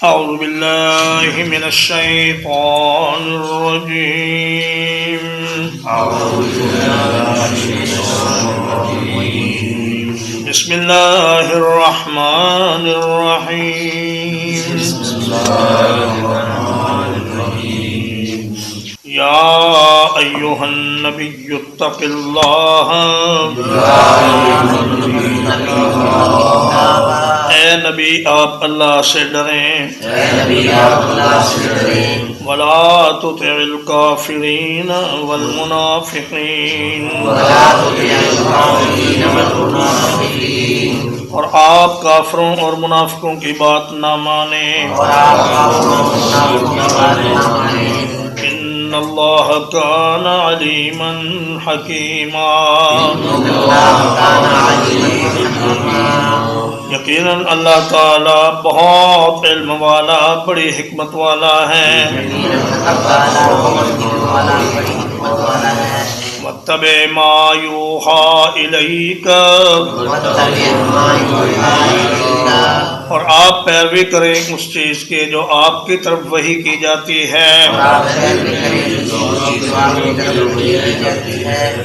أعوذ بالله من الشيطان الرجيم. بسم الله الرحمن الرحيم. يا أيها النبي اتق الله. اے نبی آپ اللہ سے ڈریں. ولا تطع الكافرين والمنافقين. اور آپ کافروں اور منافقوں کی بات نہ مانیں. ان اللہ کان علیما حکیما. یقیناً اللہ تعالی بہت علم والا، بڑی حکمت والا ہے. واتبع ما یوحی الیک. اور آپ پیروی کریں اس چیز کے جو آپ کی طرف وحی کی جاتی ہے.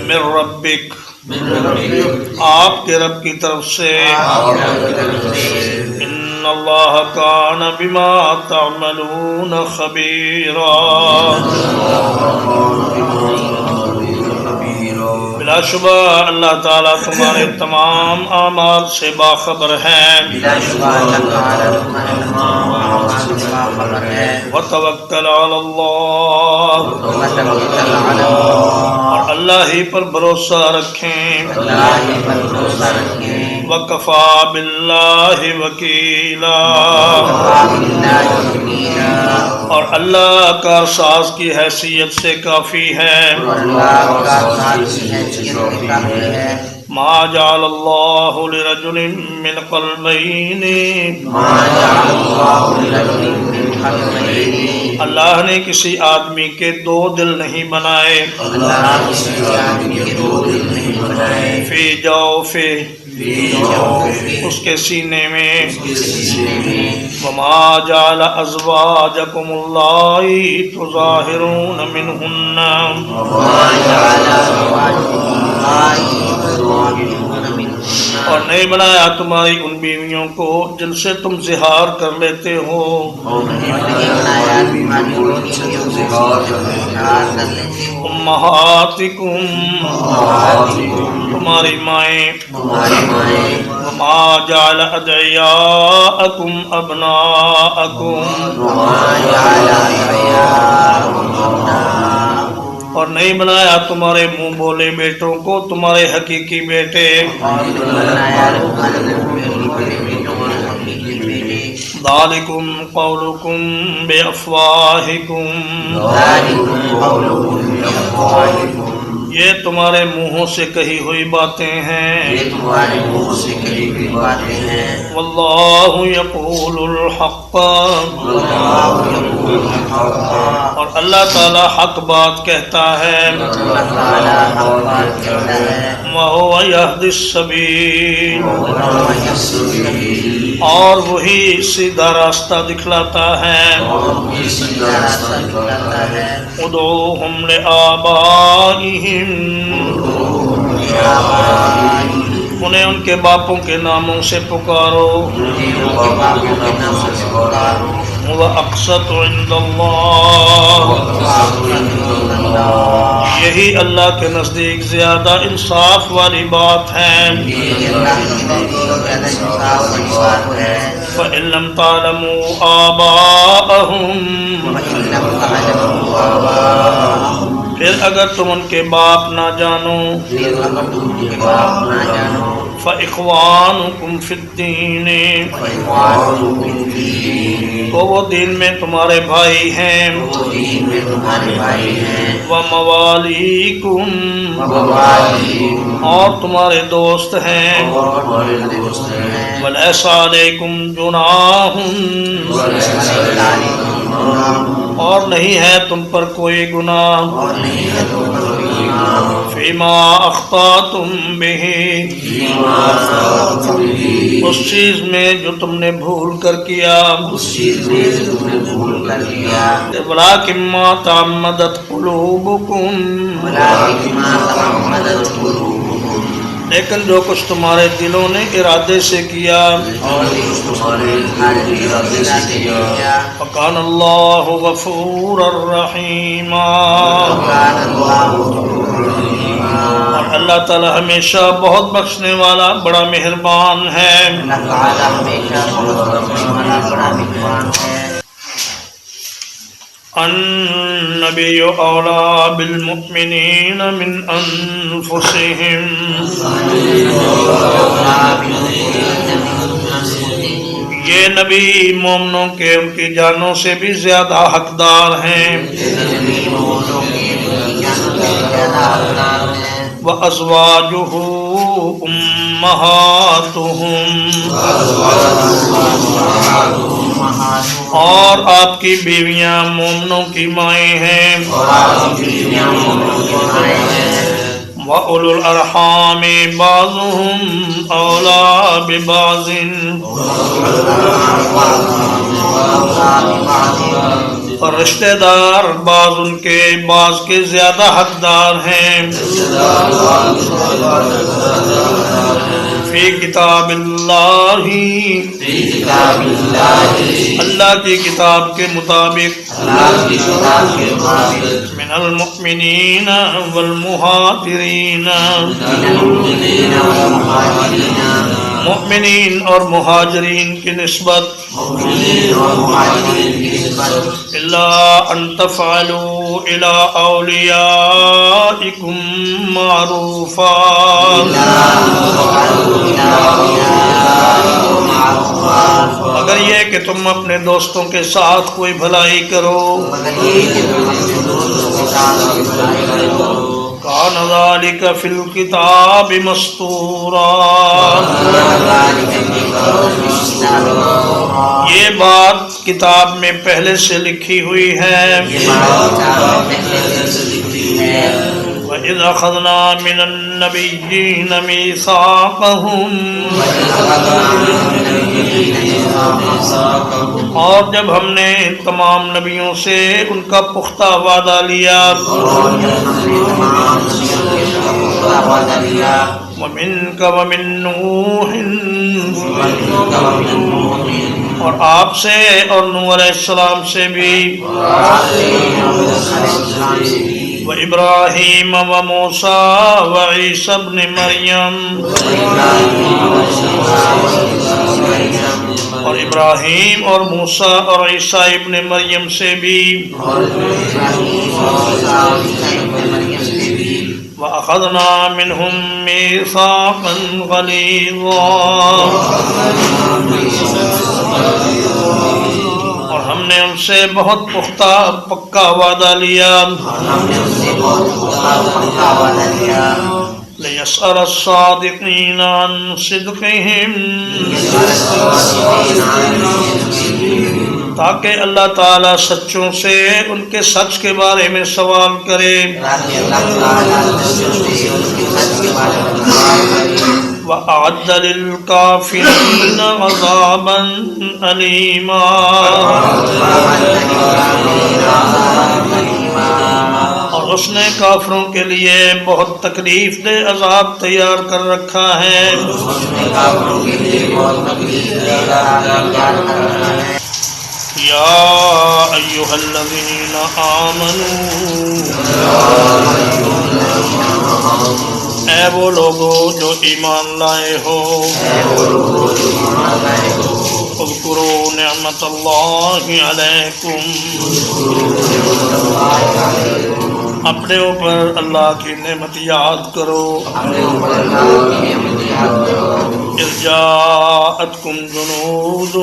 من ربک، آپ کے رب کی طرف سے. ان اللہ کان بما تعملون خبیرا. بلا شبہ اللہ تعالیٰ تمہارے تمام اعمال سے باخبر ہے. وتوکل علی اللہ. اور اللہ ہی پر بھروسہ رکھیں. وکفی باللہ وکیلا. اور اللہ کارساز کی حیثیت سے کافی ہے. ما جعل اللہ لرجل من قلبین. اللہ نے کسی آدمی کے دو دل نہیں بنائے. فی جوف، اس کے سینے میں. وما جعل ازواجکم اللائی تظاہرون منہن. اور نہیں بنایا تمہاری ان بیویوں کو جن سے تم زہار کر لیتے ہو. امہاتکم، تمہاری مائیں. وما جعل ادعیاءکم ابناءکم. اور نہیں بنایا تمہارے منہ بولے بیٹوں کو تمہارے حقیقی بیٹے. ذالکم قولکم بافواہکم. یہ تمہارے منہوں سے کہی ہوئی باتیں ہیں. واللہ یقول الحق. اور اللہ تعالی حق بات کہتا ہے. وہو یہدی السبیل. اور وہی سیدھا راستہ دکھلاتا ہے. ادعوہم لآبائہم. انہیں ان کے باپوں کے ناموں سے پکارو. وَأَقْسَطُ عِنْدَ اللَّهِ. یہی اللہ کے نزدیک زیادہ انصاف والی بات ہے. فَإِن لَمْ تَعْلَمُوا آبَاءَهُمْ. پھر اگر تم ان کے باپ نہ جانو. فَإِخْوَانُكُمْ فِي الدِّينِ. تو وہ دین میں تمہارے بھائی ہیں. وَمَوَالِيكُمْ. اور تمہارے دوست ہیں. وَلَيْسَ عَلَيْكُمْ جُنَاحٌ. اور نہیں ہے تم پر کوئی گناہ فیما اخطأتم بہ اس چیز میں جو تم نے بھول کر کیا ولکن ما تعمدت قلوبکم لیکن جو کچھ تمہارے دلوں نے ارادے سے کیا وَكَانَ اللَّهُ غَفُورًا رَحِيمًا اور اللہ تعالی ہمیشہ بہت بخشنے والا بڑا مہربان ہے النبی اولیٰ بالمؤمنین من انفسہم یہ نبی مومنوں کے ان کی جانوں سے بھی زیادہ حقدار ہیں وَأَزْوَاجُهُ أُمَّهَاتُهُمْ اور آپ کی بیویاں مومنوں کی مائیں ہیں وَأُولُو الْأَرْحَامِ بَعْضُهُمْ أَوْلَىٰ بِبَعْضٍ اور رشتہ دار بعض ان کے بعض کے زیادہ حقدار ہیں فی کتاب اللہ اللہ کی کتاب کے مطابق من المؤمنین والمہاجرین مؤمنین اور مہاجرین کی نسبت الا ان تفعلوا الى اولیائکم معروفا اگر یہ کہ تم اپنے دوستوں کے ساتھ کوئی بھلائی کرو کان ذالک فی الکتاب مسطورا یہ بات کتاب میں پہلے سے لکھی ہوئی ہے وَإِذْ أَخَذْنَا مِنَ النَّبِيِّينَ مِيثَاقَهُمْ اور جب ہم نے تمام نبیوں سے ان کا پختہ وعدہ لیا وَمِنْكَ وَمِن نُوحٍ اور آپ سے اور نوح علیہ السلام سے بھی وَإِبْرَاهِيمَ وَمُوسَى وَعِيسَى ابْنِ مَرْيَمَ اور ابراہیم اور موسیٰ اور عیسیٰ ابن مریم سے بھی وَأَخَذْنَا مِنْهُمْ مِيثَاقًا غَلِيظًا اور ہم نے ان سے بہت پختہ پکا وعدہ لیا لِيَسْأَلَ الصَّادِقِينَ عَنْ صِدْقِهِمْ تاکہ اللہ تعالیٰ سچوں سے ان کے سچ کے بارے میں سوال کرے وَأَعَدَّ لِلْكَافِرِينَ عَذَابًا أَلِيمًا اور اس نے کافروں کے لیے بہت تکلیف دہ عذاب تیار کر رکھا ہے یا ایھا الذین آمنوا اے وہ لوگو جو ایمان لائے ہو اذکروا نعمت اللہ علیکم اپنے اوپر اللہ کی نعمت یاد کرو اذ جاءتکم جنود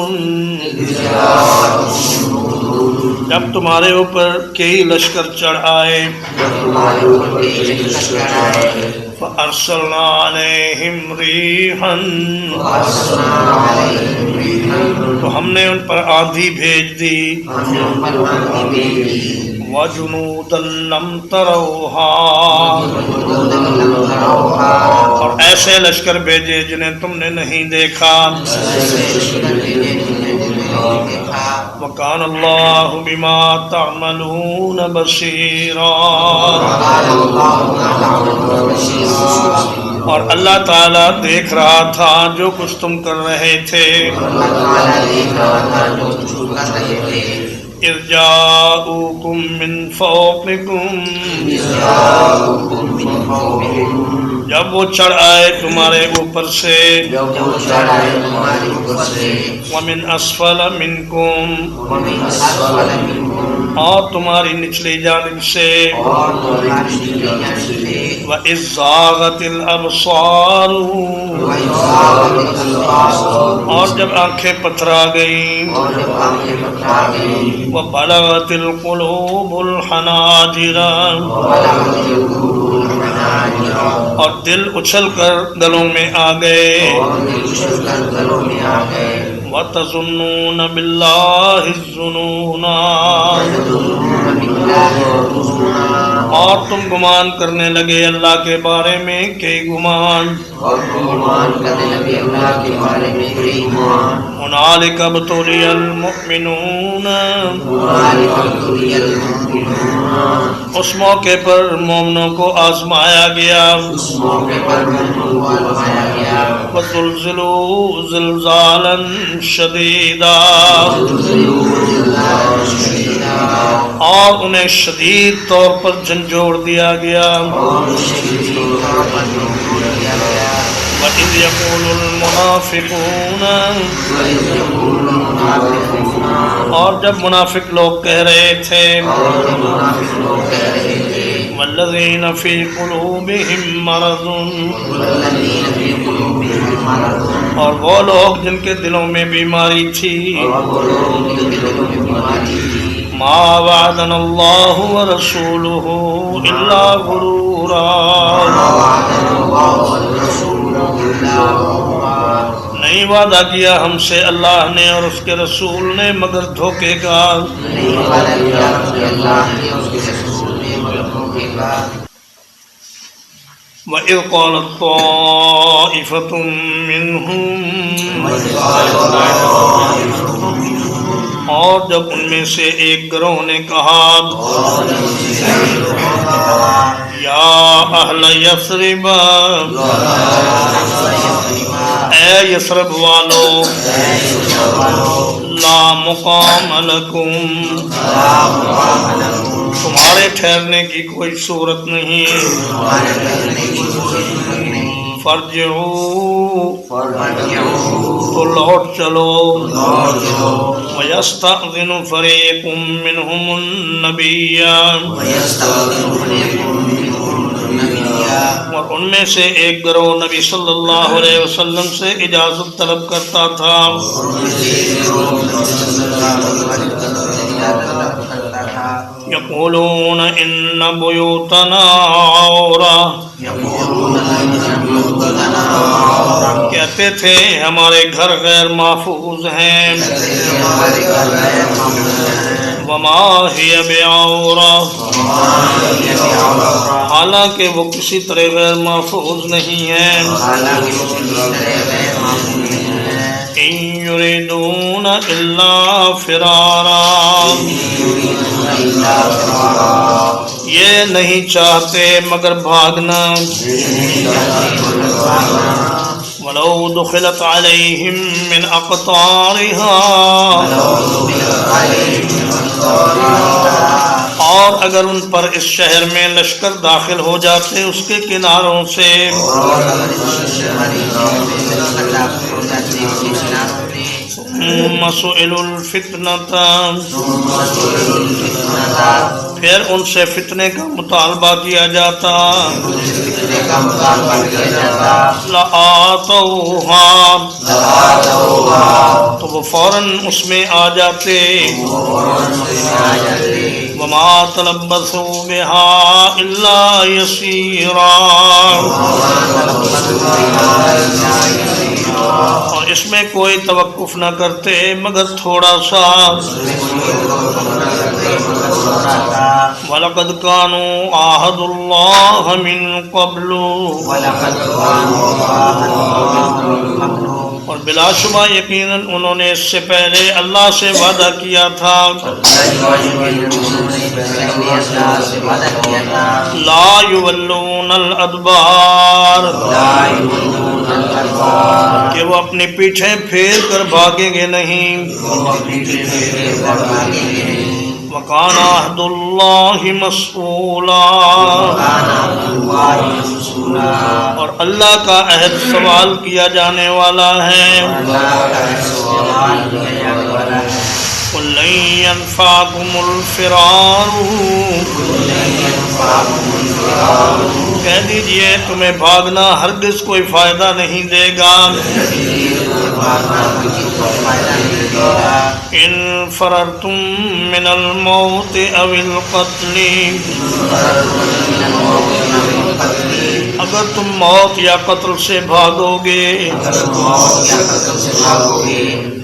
جب تمہارے اوپر کئی لشکر چڑھ آئے فأرسلنا عليهم ريحا تو ہم نے ان پر آندھی بھیج دی وجنودا لم تروها اور ایسے لشکر بھیجے جنہیں تم نے نہیں دیکھا وَكَانَ اللَّهُ بِمَا تَعْمَلُونَ بَصِيرًا اور اللہ تعالیٰ دیکھ رہا تھا جو کچھ تم کر رہے تھے اِذْ جَاءُوكُم مِّن فَوْقِكُمْ جب وہ چڑھ آئے تمہارے اوپر سے وَمِنْ أَسْفَلَ مِنْكُمْ اور تمہاری نچلی جانب سے وَإِذْ زَاغَتِ الْأَبْصَارُ اور جب آنکھیں پتھرا گئیں وَبَلَغَتِ الْقُلُوبُ الْحَنَاجِرَ اور دل اچھل کر گلوں میں آ گئے وَتَظُنُّونَ بِاللَّهِ الظُّنُونَا اور تم گمان کرنے لگے اللہ کے بارے میں کہ گمان هُنَالِكَ ابْتُلِيَ الْمُؤْمِنُونَ اس موقع پر مومنوں کو آزمایا گیا وَزُلْزِلُوا زِلْزَالًا شَدِيدًا اور انہیں شدید طور پر جھنجھوڑ دیا گیا وَإِذْ يَقُولُ الْمُنَافِقُونَ اور جب منافق لوگ کہہ رہے تھے وَالَّذِينَ فِي قُلُوبِهِم مَّرَضٌ اور وہ لوگ جن کے دلوں میں بیماری تھی مَا وَعَدَنَا اللَّهُ وَرَسُولُهُ إِلَّا غُرُورًا نہیں وعدہ کیا ہم سے اللہ نے اور اس کے رسول نے مگر دھوکے کا وَإِذْ قَالَتْ طَائِفَةٌ مِّنْهُمْ اور جب ان میں سے ایک گروہ نے کہا یا اہل یثرب اے یثرب والو لا مقام لکم تمہارے ٹھہرنے کی کوئی صورت نہیں فرجعوا تو لوٹ چلو وَيَسْتَأْذِنُ فَرِيقٌ مِّنْهُمُ النَّبِيَّ اور ان میں سے ایک گروہ نبی صلی اللہ علیہ وسلم سے اجازت طلب کرتا تھا یقولون ان بیوتنا عورہ کہتے تھے ہمارے گھر غیر محفوظ ہیں وما ہی بعورہ حالانکہ وہ کسی طرح غیر محفوظ نہیں ہیں ان یریدون الا فرارا یہ نہیں چاہتے مگر بھاگنا وَلَوْ دُخِلَتْ عَلَيْهِمْ مِنْ أَقْطَارِهَا اور اگر ان پر اس شہر میں لشکر داخل ہو جاتے اس کے کناروں سے ثم سئلوا الفتنة، پھر ان سے فتنے کا مطالبہ کیا جاتا، لآتوہا، تو وہ فوراً اس میں آ جاتے، وما تلبثوا بها الا یسیرا، اور اس میں کوئی توقف نہ کرتے مگر تھوڑا سا، وَلَقَدْ كَانُوا عَاهَدُوا اللَّهَ مِن قَبْلُ، اور بلا شبہ یقیناً انہوں نے اس سے پہلے اللہ سے وعدہ کیا تھا، لا يولون الادبار، کہ وہ اپنی پیٹھیں پھیر کر بھاگیں گے نہیں، وَكَانَ عَهْدُ اللَّهِ مَسْئُولًا، اور اللہ کا عہد سوال کیا جانے والا ہے، قُلْ لَن يَنفَعَكُمُ الْفِرَارُ، کہہ دیجئے تمہیں بھاگنا ہرگز کوئی فائدہ نہیں دے گا، ان فررتم من الموت او القتل، اگر تم موت یا قتل سے بھاگو گے،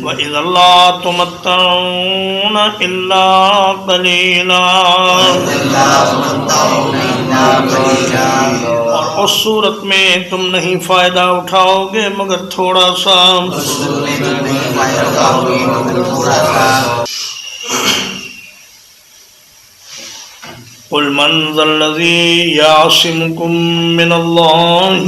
وَإِذَا لَا تُمَتَّعُونَ إِلَّا قَلِيلًا، اور اس صورت میں تم نہیں فائدہ اٹھاؤ گے مگر تھوڑا سا، قُلْ مَنْ ذَا الَّذِي يَعْصِمُكُم مِّنَ اللَّهِ،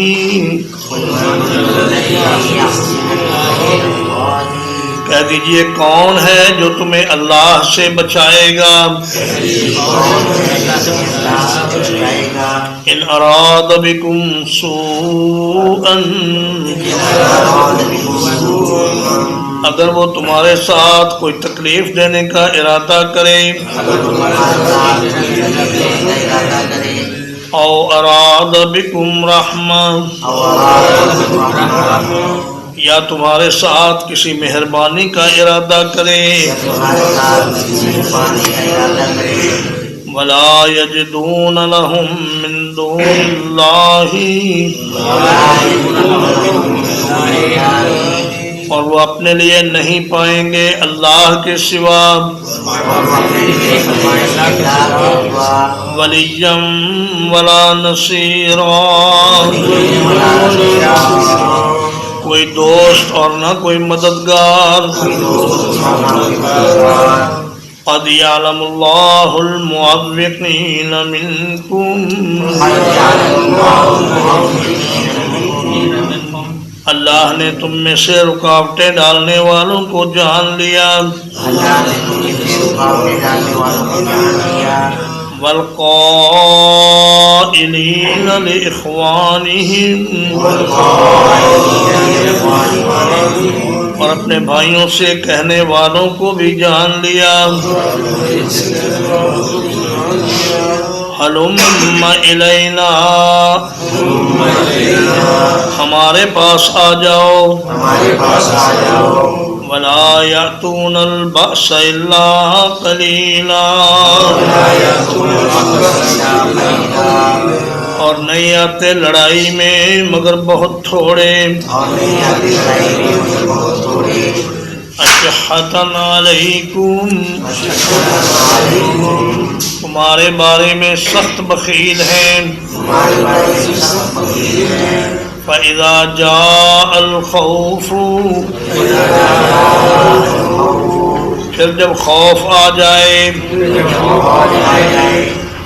کہہ دیجئے کون ہے جو تمہیں اللہ سے بچائے گا، ان اراد بکم سوءا، اگر وہ تمہارے ساتھ کوئی تکلیف دینے کا ارادہ کرے، او اراد بکم رحمہ، یا تمہارے ساتھ کسی مہربانی کا ارادہ کرے، وَلَا يَجِدُونَ لَهُم مِّن دُونِ اللَّهِ، اور وہ اپنے لیے نہیں پائیں گے اللہ کے سوا وَلِيًّا وَلَا نَصِيرًا، کوئی دوست اور نہ کوئی مددگار، قد يعلم الله المعوقين منكم، اللہ نے تم میں سے رکاوٹیں ڈالنے والوں کو جان لیا، والقائلین لإخوانہم، اور اپنے بھائیوں سے کہنے والوں کو بھی جان لیا، ہلم الینا، ہمارے پاس آ جاؤ، ولا یأتون البأس الا قلیلا، اور نہیں آتے لڑائی میں مگر بہت تھوڑے، اشحۃ علیکم، تمہارے بارے میں سخت بخیل ہیں، فَإِذَا جَاءَ الْخَوْفُ، پھر جب خوف آ جائے،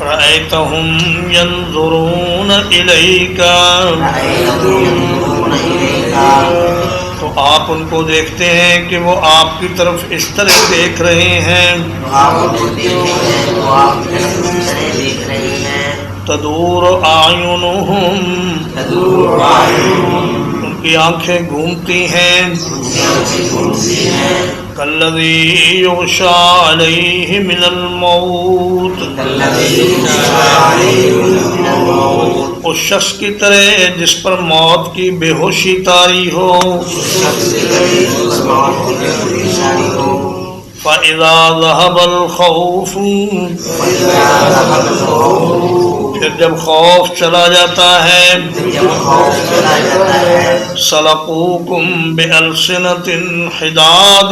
رَأَيْتَهُمْ يَنْظُرُونَ إِلَيْكَ، تو آپ ان کو دیکھتے ہیں کہ وہ آپ کی طرف اس طرح دیکھ رہے ہیں، تدور اعینہم، ان کی آنکھیں گھومتی ہیں کالذی یغشی علیہ من الموت اس شخص کی طرح جس پر موت کی بے ہوشی طاری ہو فَإِذَا ذَهَبَ الْخَوْفُ پھر جب خوف چلا جاتا ہے سَلَقُوكُمْ بِأَلْسِنَةٍ حِدَادٍ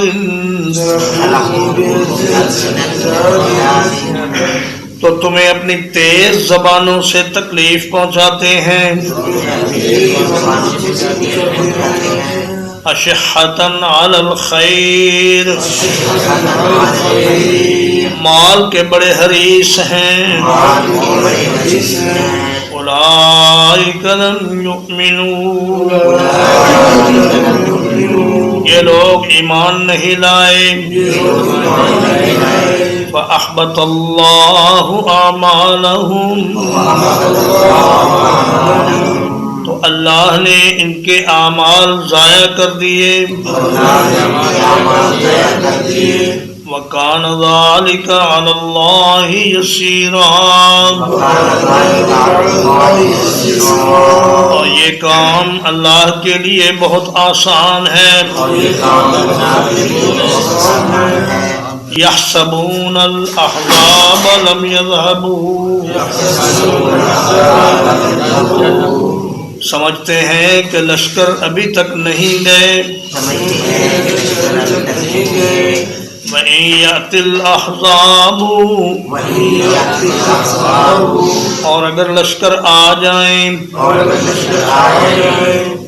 تو تمہیں اپنی تیز زبانوں سے تکلیف پہنچاتے ہیں اشحتاً علی الخیر مال کے بڑے حریص ہیں اولئک لم یؤمنوا یہ لوگ ایمان نہیں لائے فأحبط اللہ اعمالہم تو اللہ نے ان کے اعمال ضائع کر دیے وَكَانَ ذَلِكَ عَلَى اللَّهِ يَسِيرًا اور یہ کام اللہ کے لیے بہت آسان ہے يَحْسَبُونَ الْأَحْزَابَ لَمْ يَذْهَبُوا سمجھتے ہیں کہ لشکر ابھی تک نہیں گئے وَإِن يَأْتِ الْأَحْزَابُ اور اگر لشکر آ جائیں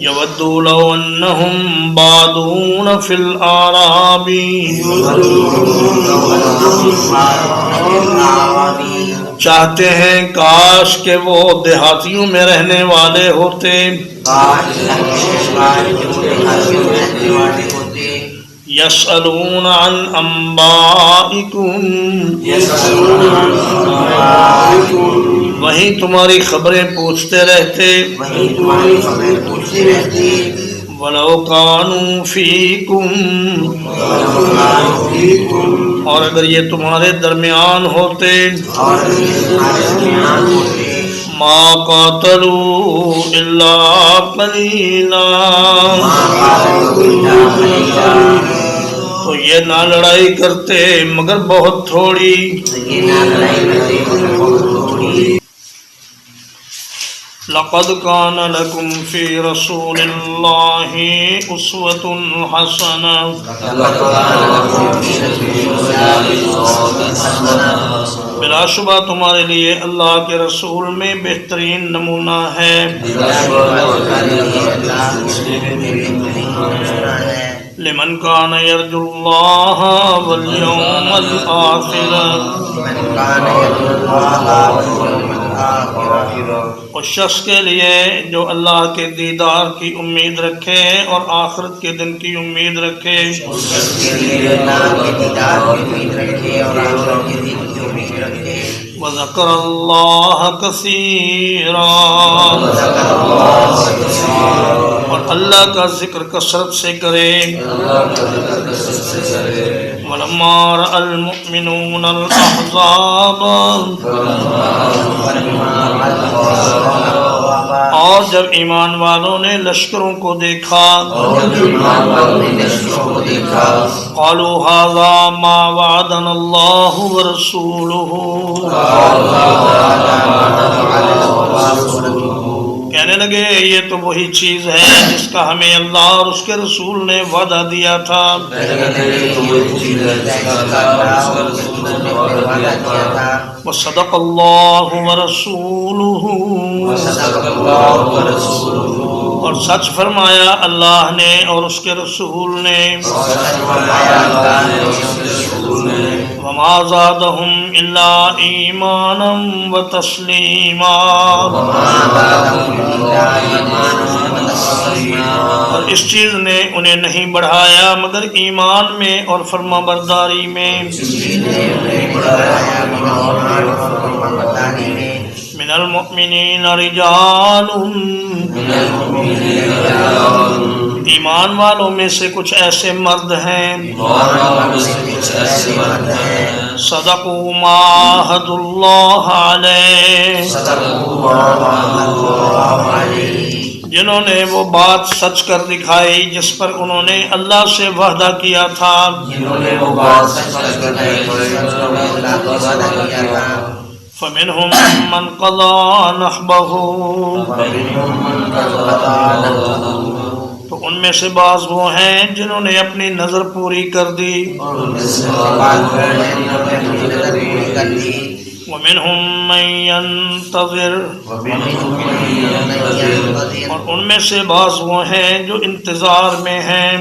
يَوَدُّوا لَوْ أَنَّهُمْ بَادُونَ فِي الْأَعْرَابِ چاہتے ہیں کاش کہ وہ دیہاتیوں میں رہنے والے ہوتے یسألون عن انبائکم وہیں تمہاری خبریں پوچھتے رہتے وَلَوْ كَانُوا فِيكُمْ اور اگر یہ تمہارے درمیان ہوتے مَا قَاتَلُوا إِلَّا قَلِيلًا تو یہ نہ لڑائی کرتے مگر بہت تھوڑی لقد كان لكم في رسول الله أسوة حسنة بلا شبہ تمہارے لیے اللہ کے رسول میں بہترین نمونہ ہے لمن كان يرجو الله واليوم الآخر اس شخص کے لیے جو اللہ کے دیدار کی امید رکھے اور آخرت کے دن کی امید رکھے وذکر اللہ کثیرا اور اللہ کا ذکر کثرت سے کرے ولما رأى المؤمنون الأحزاب اور جب ایمان والوں نے لشکروں کو دیکھا قالوا هذا ما وعدنا الله ورسوله کہنے لگے یہ تو وہی چیز ہے جس کا ہمیں اللہ اور اس کے رسول نے وعدہ دیا تھا وصدق اللہ ورسولہ اور سچ فرمایا اللہ نے اور اس کے رسول نے وما زادهم الا ایمانا وتسلیما اور اس چیز نے انہیں نہیں بڑھایا مگر ایمان میں اور فرما برداری میں من المؤمنین رجال ایمان والوں میں سے کچھ ایسے مرد ہیں صدقوا ما عاهدوا اللہ علیہ جنہوں نے وہ بات سچ کر دکھائی جس پر انہوں نے اللہ سے وعدہ کیا تھا فمنهم من قضى نحبه تو ان میں سے بعض وہ ہیں جنہوں نے اپنی نظر پوری کر دی ومنهم من ينتظر اور ان میں سے بعض وہ ہیں جو انتظار میں ہیں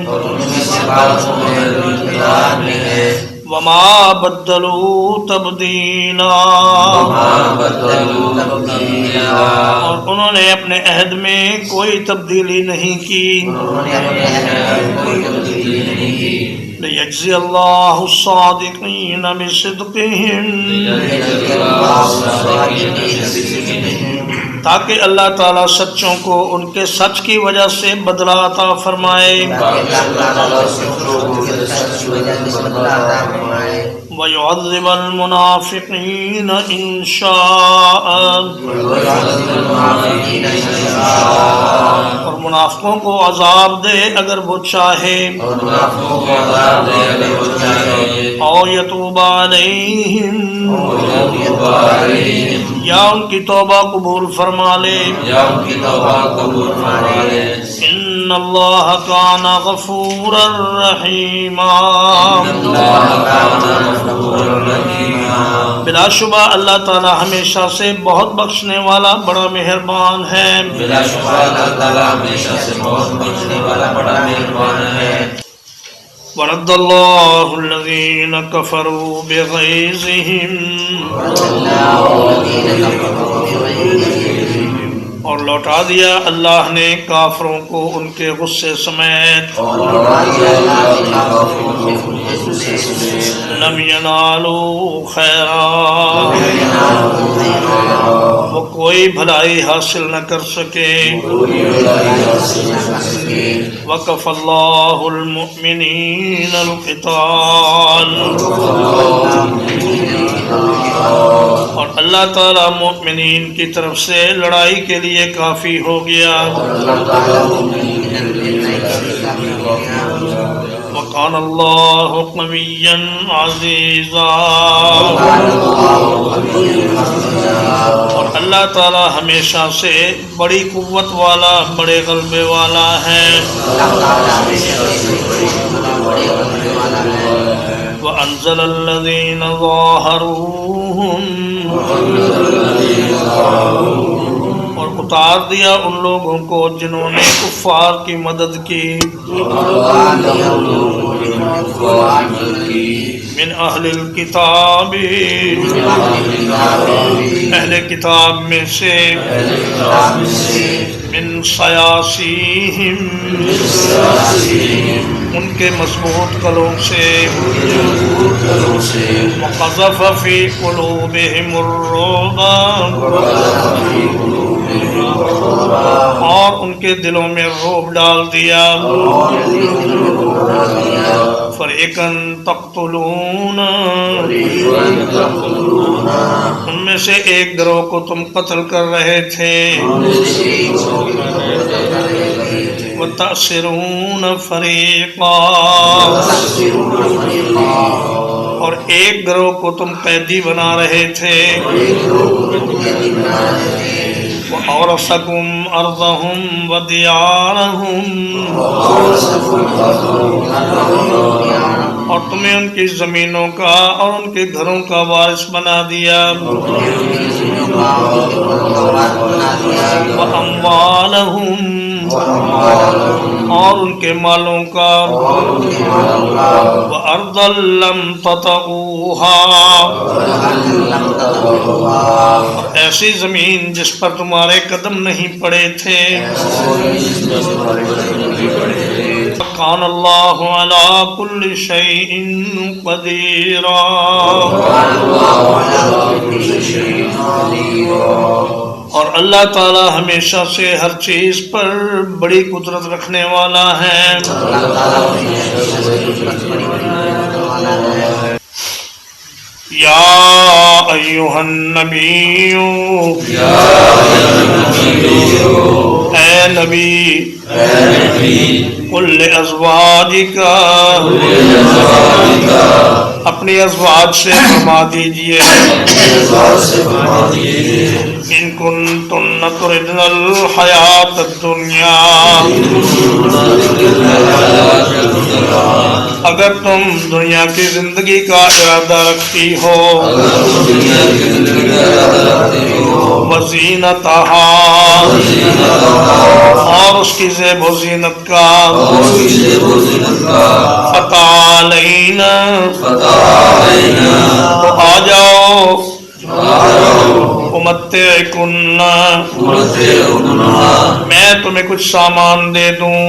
وما بدلوا تبدیلا اور انہوں نے اپنے عہد میں کوئی تبدیلی نہیں کی لیجزی اللہ الصادقین بصدقہم تاکہ اللہ تعالیٰ سچوں کو ان کے سچ کی وجہ سے بدلہ عطا فرمائے وَيُعَذِّبَ الْمُنَافِقِينَ إِن شَاءَ اور منافقوں کو عذاب دے اگر وہ چاہے او یتوب علیہم یا ان کی توبہ قبول فرما لے ان اللہ کان غفورا رحیما بلا شبہ اللہ تعالی ہمیشہ سے بہت بخشنے والا بڑا مہربان ہے ورد اللہ الذین کفروا بغیظہم اور لوٹا دیا اللہ نے کافروں کو ان کے غصے سمیت لم ینالوا خیرا وہ کوئی بھلائی حاصل نہ کر سکے وکف اللہ المؤمنین القتال اور اللہ تعالیٰ مومنین کی طرف سے لڑائی کے لیے کافی ہو گیا وَقَانَ اللَّهُ قَوِيًّا عَزِيزًا اور اللہ تعالیٰ ہمیشہ سے بڑی قوت والا بڑے غلبے والا ہے وَأَنزَلَ الَّذِينَ ظَاهَرُوهُمْ اور اتار دیا ان لوگوں کو جنہوں نے کفار کی مدد کی من اہل الکتاب اہل کتاب میں سے من سیاسیہم ان کے مضبوط قلوں سے وقذف فی قلوبہم الرعب اور ان کے دلوں میں رعب ڈال دیا فریقاً تقتلون ان میں سے ایک گروہ کو تم قتل کر رہے تھے وَتَأْسِرُونَ فَرِيقًا اور ایک گروہ کو تم قیدی بنا رہے تھے وَأَوْرَثَكُمْ أَرْضَهُمْ وَدِيَارَهُمْ اور تمہیں ان کی زمینوں کا اور ان کے گھروں کا وارث بنا دیا وَأَمْوَالَهُمْ اور ان کے مالوں کا وَأَرْضًا لَمْ تَطَئُوهَا اور ایسی زمین جس پر تمہارے قدم نہیں پڑے تھے وَكَانَ اللَّهُ عَلَى كُلِّ شَيْءٍ قَدِيرًا اللہ تعالی ہمیشہ سے ہر چیز پر بڑی قدرت رکھنے والا ہے. یا ایھا النبی، اے نبی، قل لازواجک، اپنی ازواج سے فرما دیجئے، ان کنتن تردن الحیات الدنیا، اگر تم دنیا کی زندگی کا ارادہ رکھتی ہو، وزینتہا، اور اس کی زیب و زینت کا، فتعالین، تو آ جاؤ، امتعکن، میں تمہیں کچھ سامان دے دوں،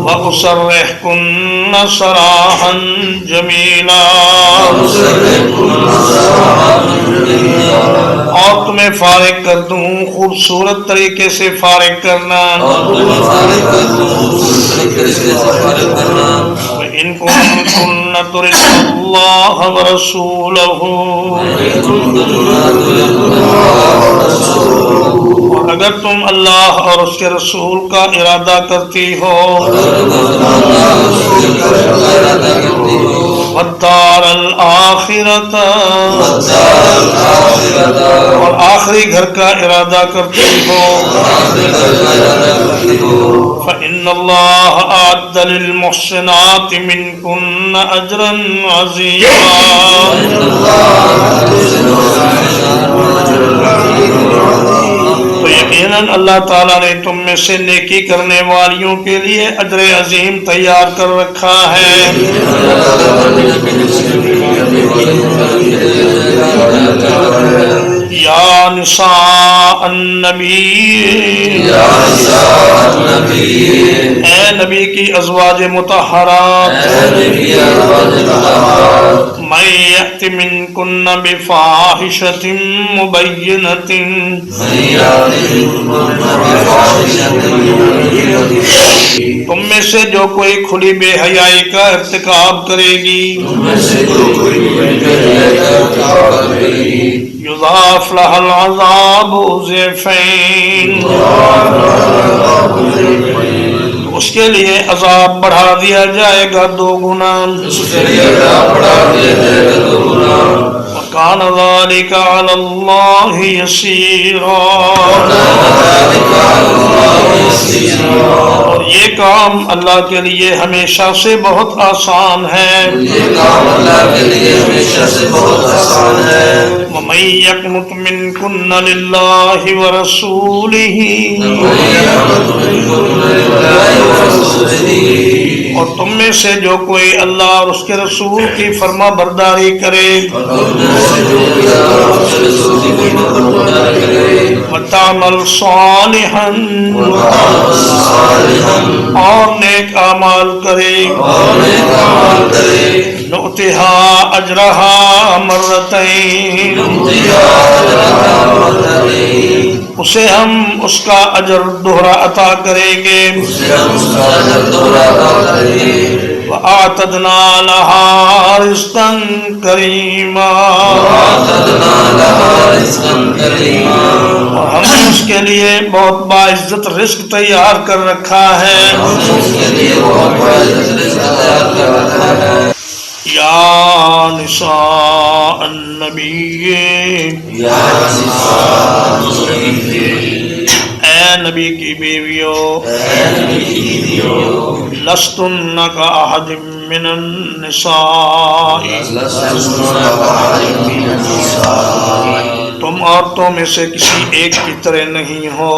وَأُسَرِّحْكُنَّ سَرَاحًا جَمِيلًا، اور تمہیں فارغ کر دوں خوبصورت طریقے سے فارغ کرنا. وَإِن كُنتُنَّ تُرِدْنَ اللَّهَ وَرَسُولَهُ، اور اگر تم اللہ اور اس کے رسول کا ارادہ کرتی ہو، وَالدَّارَ الْآخِرَةَ، اور آخری گھر کا ارادہ کرتی ہو، فَإِنَّ اللَّهَ أَعَدَّ لِلْمُحْسِنَاتِ مِنكُنَّ أَجْرًا عَظِيمًا، تو یقیناً اللہ تعالیٰ نے تم میں سے نیکی کرنے والیوں کے لیے اجر عظیم تیار کر رکھا ہے. یا نساء النبی، اے نبی کی ازواج مطہرات، من یأت منکن بفاحشۃ مبینۃ، تم میں سے جو کوئی کھلی بے حیائی کا ارتکاب کرے گی، یضاعف لها العذاب ضعفین، اس کے لیے عذاب بڑھا دیا جائے گا 2 گنا. وَكَانَ ذَلِكَ عَلَى اللَّهِ يَسِيرًا، اور یہ کام اللہ کے لیے ہمیشہ سے بہت آسان ہے. وَمَن يَقْنُتْ مِنكُنَّ لِلَّهِ وَرَسُولِهِ، اور تم میں سے جو کوئی اللہ اور اس کے رسول کی فرما برداری کرے، وَتَعْمَلْ صَالِحًا، اور نیک اعمال کرے، نُؤْتِهَا أَجْرَهَا مرتين، اسے ہم اس کا اجر دوہرا عطا کریں گے. وَأَعْتَدْنَا لَهَا رِزْقًا كَرِيمًا، اور ہم نے اس کے لیے بہت باعزت رزق تیار کر رکھا ہے. یا نساء النبی، اے نبی کی بیویوں، لستن کاحد من النساء، تم عورتوں میں سے کسی ایک کی طرح نہیں ہو.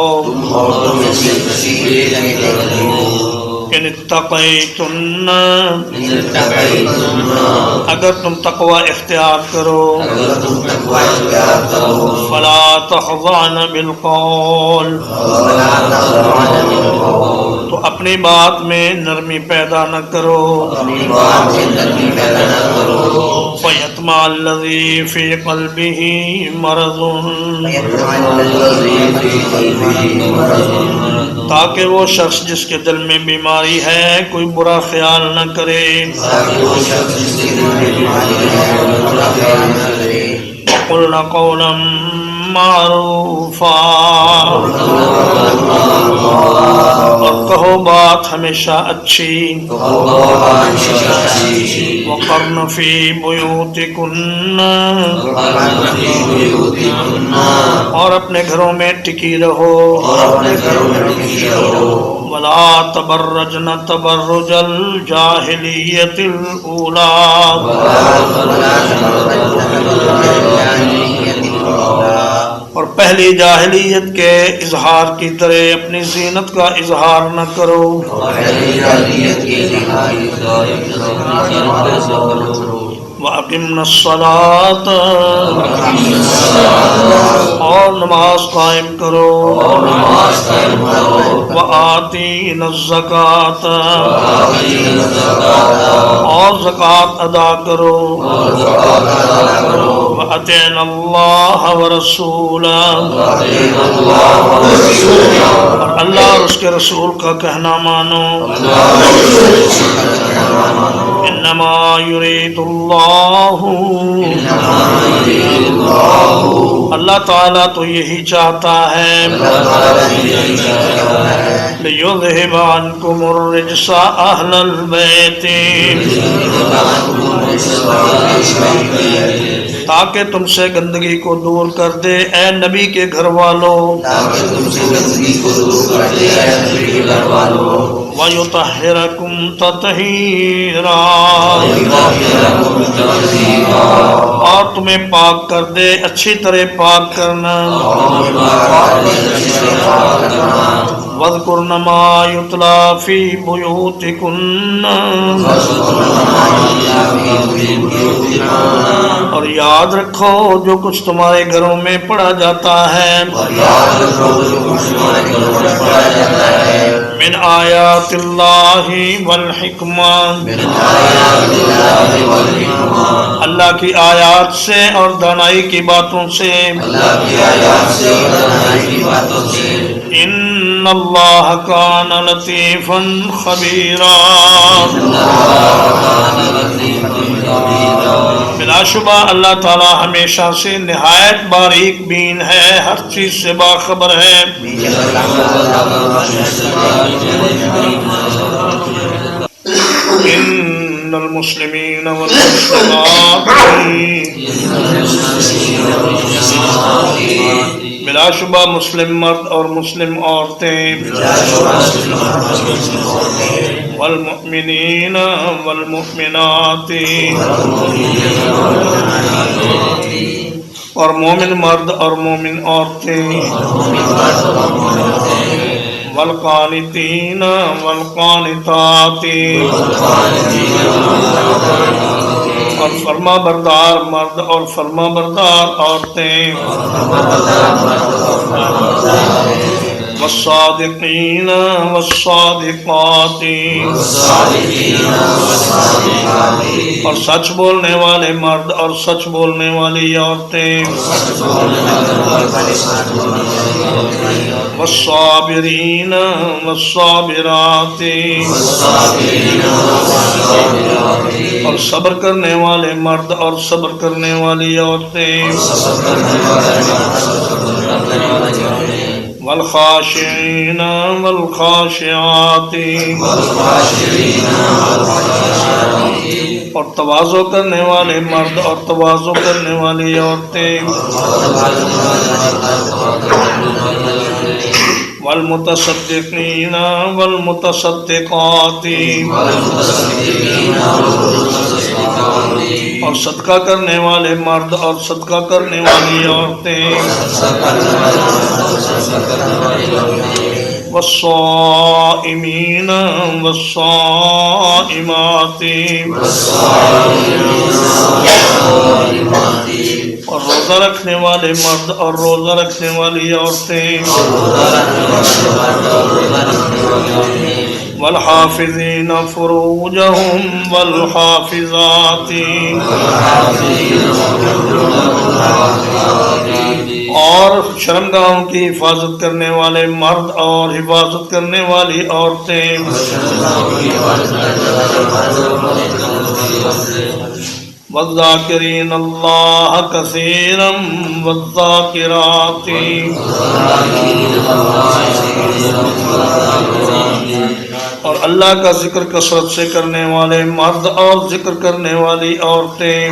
ان اتقیتن، اگر تم تقوی اختیار کرو، فلا تخضعن بالقول، تو اپنی بات میں نرمی پیدا نہ کرو، فیطمع فَيَطْمَعَ الَّذِي فِي قَلْبِهِ مَرَضٌ تاکہ وہ شخص جس کے دل میں بیماری ہے کوئی برا خیال نہ کرے. وَقُلْنَا قَوْلًا معروفا اور کہو بات ہمیشہ اچھی. وَقَرْنَ فِي بُيُوتِكُنَّ اور اپنے گھروں میں ٹکی رہو. وَلَا تَبَرَّجْنَ تَبَرُّجَ الْجَاهِلِيَّةِ الْأُولَى اور پہلی جاہلیت کے اظہار کی طرح اپنی زینت کا اظہار نہ کرو. وَأَقِمْنَا الصَّلَاةَ اور نماز قائم کرو. وَآتِينَا الزَّكَاةَ اور زکوٰۃ ادا کرو. وَأَطِعْنَا اللَّهَ وَرَسُولَهُ اور اللہ اور اس کے رسول کا کہنا مانو. انما یرید اللہ اللہ تعالیٰ تو یہی چاہتا ہے لیذہب عنکم الرجس اہل البیت تاکہ تم سے گندگی کو دور کر دے اے نبی کے گھر والوں. وَيُطَهِّرَكُمْ تَطْهِيرًا اور تمہیں پاک کر دے اچھی طرح پاک کرنا. وَاذْكُرْنَ مَا يُتْلَى فِي بُيُوتِكُنَّ اور یاد رکھو جو کچھ تمہارے گھروں میں پڑھا جاتا ہے. من آیات اللہ والحکمہ اللہ کی آیات سے اور دانائی کی باتوں سے. ان اللہ کان لطیفا خبیرا بلا شبہ اللہ تعالی ہمیشہ سے نہایت باریک بین ہے ہر چیز سے باخبر ہے. ان المسلمین والمسلمات بلا شبہ مسلم مرد اور مسلم عورتیں والمؤمنین والمؤمنات اور مومن مرد اور مومن عورتیں والقانتین والقانتات اور فرما بردار مرد اور فرما بردار عورتیں والصادقین والصادقات اور سچ بولنے والے مرد اور سچ بولنے والی عورتیں والصابرین والصابرات اور صبر کرنے والے مرد اور صبر کرنے والی عورتیں والخاشعین والخاشعات اور تواضع کرنے والے مرد اور تواضع کرنے والی عورتیں والمتصدقین والمتصدقات اور صدقہ کرنے والے مرد اور صدقہ کرنے والی عورتیں والصائمین والصائمات اور روزہ رکھنے والے مرد اور روزہ رکھنے والی عورتیں والحافظین فروجہم والحافظات شرمگاہوں کی حفاظت کرنے والے مرد اور حفاظت کرنے والی عورتیں، والذاکرین اللہ کثیرا والذاکرات، اور اللہ کا ذکر کثرت سے کرنے والے مرد اور ذکر کرنے والی عورتیں،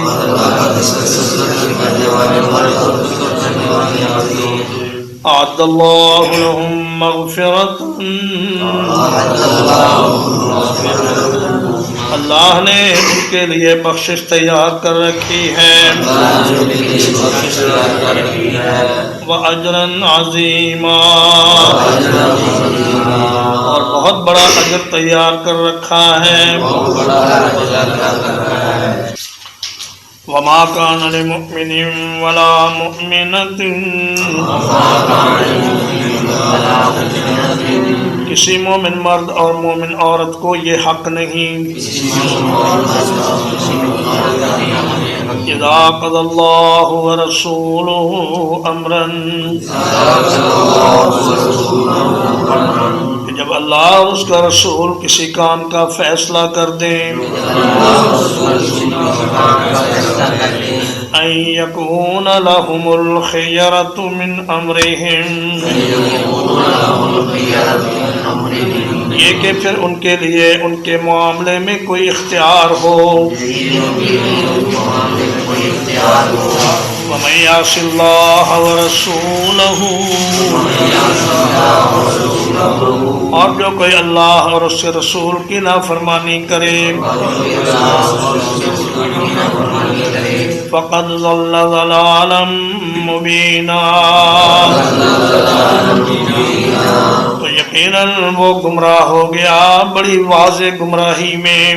اعد اللہ لہم مغفرۃ، اللہ نے ان کے لیے بخشش تیار کر رکھی ہے، وَأَجْرًا عَظِيمًا، اور بہت بڑا اجر تیار کر رکھا ہے۔ وَمَا كَانَ لِمُؤْمِنٍ وَلَا مُؤْمِنَةٍ، کسی مومن مرد اور مومن عورت کو یہ حق نہیں، اذا قضى اللہ ورسولہ امرا، کہ جب اللہ اور اس کا رسول کسی کام کا فیصلہ کر دیں، ان یکون لہم الخیرۃ من امرہم، یہ کہ پھر ان کے لیے ان کے معاملے میں کوئی اختیار ہو، وَمَن يَعْصِ اللَّهَ وَرَسُولَهُ، اور جو کوئی اللہ اور اس کے رسول کی نافرمانی کرے، فَقَدْ ضَلَّ ضَلَالًا مُبِينًا، تو یقیناً وہ گمراہ ہو گیا بڑی واضح گمراہی میں۔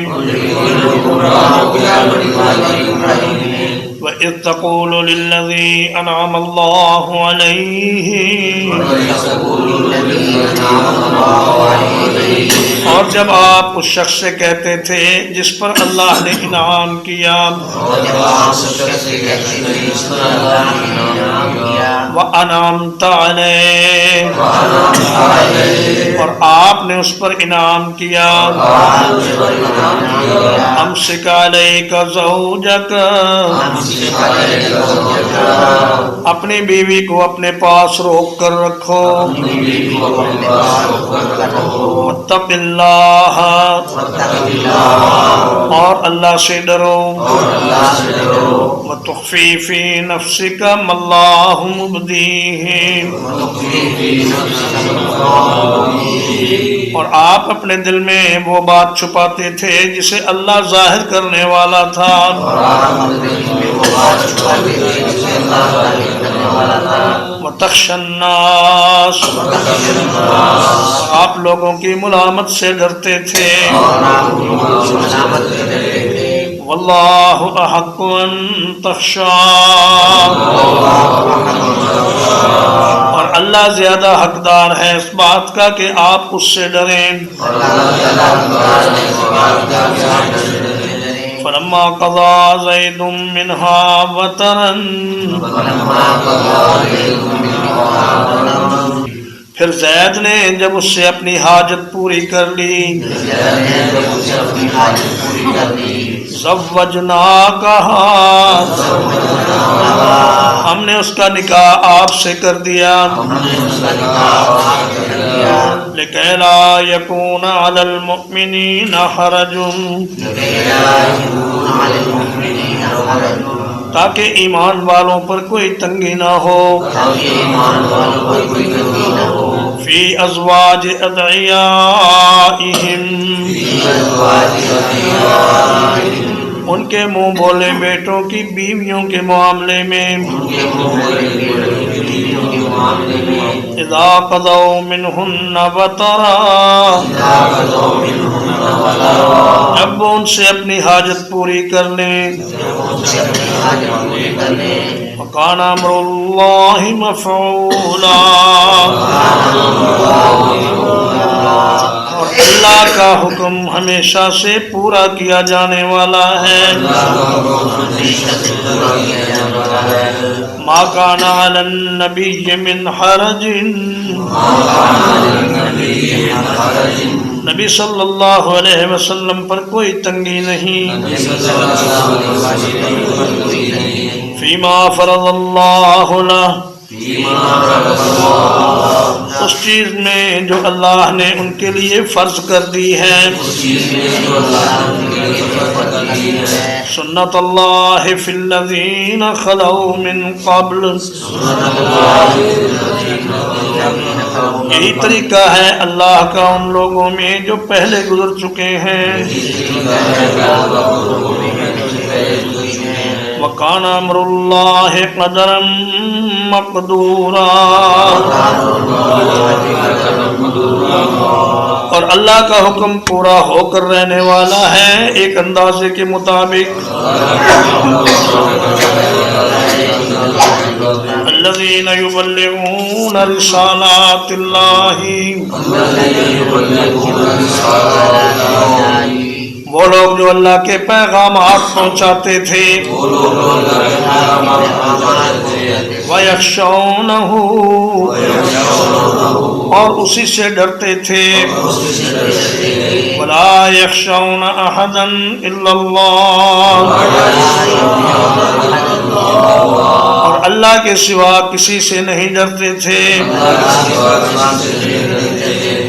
وَإِذْ تَقُولُ لِلَّذِي أَنْعَمَ اللَّهُ عَلَيْهِ، اور جب آپ اس شخص سے کہتے تھے جس پر اللہ نے انعام کیا، وَأَنْعَمْتَ عَلَيْهِ، اور آپ نے اس پر انعام کیا، أَمْسِكْ عَلَيْكَ زَوْجَكَ، اپنی بیوی کو اپنے پاس روک کر رکھو، وَاتَّقِ اللَّهَ، اور اللہ سے ڈرو، وَتُخْفِي فِي نَفْسِكَ مَا اللَّهُ مُبْدِيهِ، اور آپ اپنے دل میں وہ بات چھپاتے تھے جسے اللہ ظاہر کرنے والا تھا، وَتَخْشَى النَّاسَ، آپ لوگوں کی ملامت سے ڈرتے تھے، وَاللَّهُ أَحَقُّ أَن تَخْشَاهُ، اور اللہ زیادہ حقدار ہے اس بات کا کہ آپ اس سے ڈریں۔ فَلَمَّا قَضَى زَيْدٌ مِّنْهَا وَطَرًا، پھر زید نے جب اس سے اپنی حاجت پوری کر لی، زوجناکہا، ہم نے اس کا نکاح آپ سے کر دیا، لِكَيْ لَا يَكُونَ عَلَى الْمُؤْمِنِينَ حَرَجٌ، تاکہ ایمان والوں پر کوئی تنگی نہ ہو، فی ازواج ادعیائہم، ان کے منہ بولے بیٹوں کی بیویوں کے معاملے میں، اذا قضوا منہن وطرا، جب وہ ان سے اپنی حاجت پوری کر لیں، وَكَانَ أَمْرُ اللَّهِ مَفْعُولًا، اور اللہ کا حکم ہمیشہ سے پورا کیا جانے والا ہے. ما کان علی النبی من حرج، نبی صلی اللہ علیہ وسلم پر کوئی تنگی نہیں. فیما فرض اللہ لہ، اس چیز میں جو اللہ نے ان کے لیے فرض کر دی ہے. سنت اللہ فی الذین خلوا من قبل، یہی طریقہ ہے اللہ کا ان لوگوں میں جو پہلے گزر چکے ہیں. وَكَانَ أَمْرُ اللَّهِ قَدَرًا مَقْدُورًا، اور اللہ کا حکم پورا ہو کر رہنے والا ہے ایک اندازے کے مطابق. الذين يبلغون رسالات الله، وہ لوگ جو اللہ کے پیغامات پہنچاتے تھے. وَيَخْشَوْنَهُ، اور اسی سے ڈرتے تھے. وَلَا يَخْشَوْنَ أَحَدًا إِلَّا اللَّهَ، اور اللہ کے سوا کسی سے نہیں ڈرتے تھے.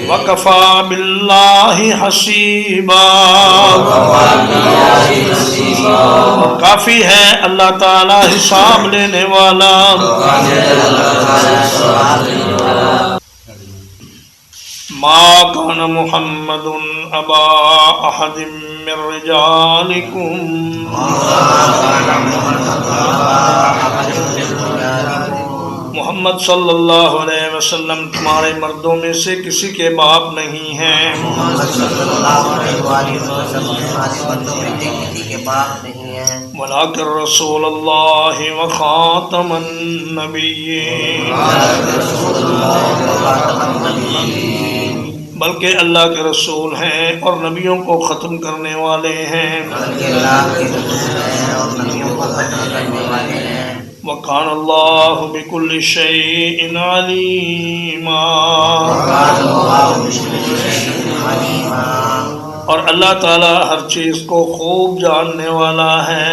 وَكَفَى بِاللَّهِ حَسِيبًا، کافی ہے اللہ تعالی حساب لینے والا. ما كان محمد ابا احد من رجالكم، محمد صلی اللہ علیہ وسلم تمہارے مردوں میں سے کسی کے باپ نہیں ہیں. وَلَٰكِن رَّسُولَ اللَّهِ وَخَاتَمَ النَّبِيِّينَ، بلکہ اللہ کے رسول ہیں اور نبیوں کو ختم کرنے والے ہیں. وَكَانَ اللَّهُ بِكُلِّ شَيْءٍ عَلِيمًا، اور اللہ تعالی ہر چیز کو خوب جاننے والا ہے.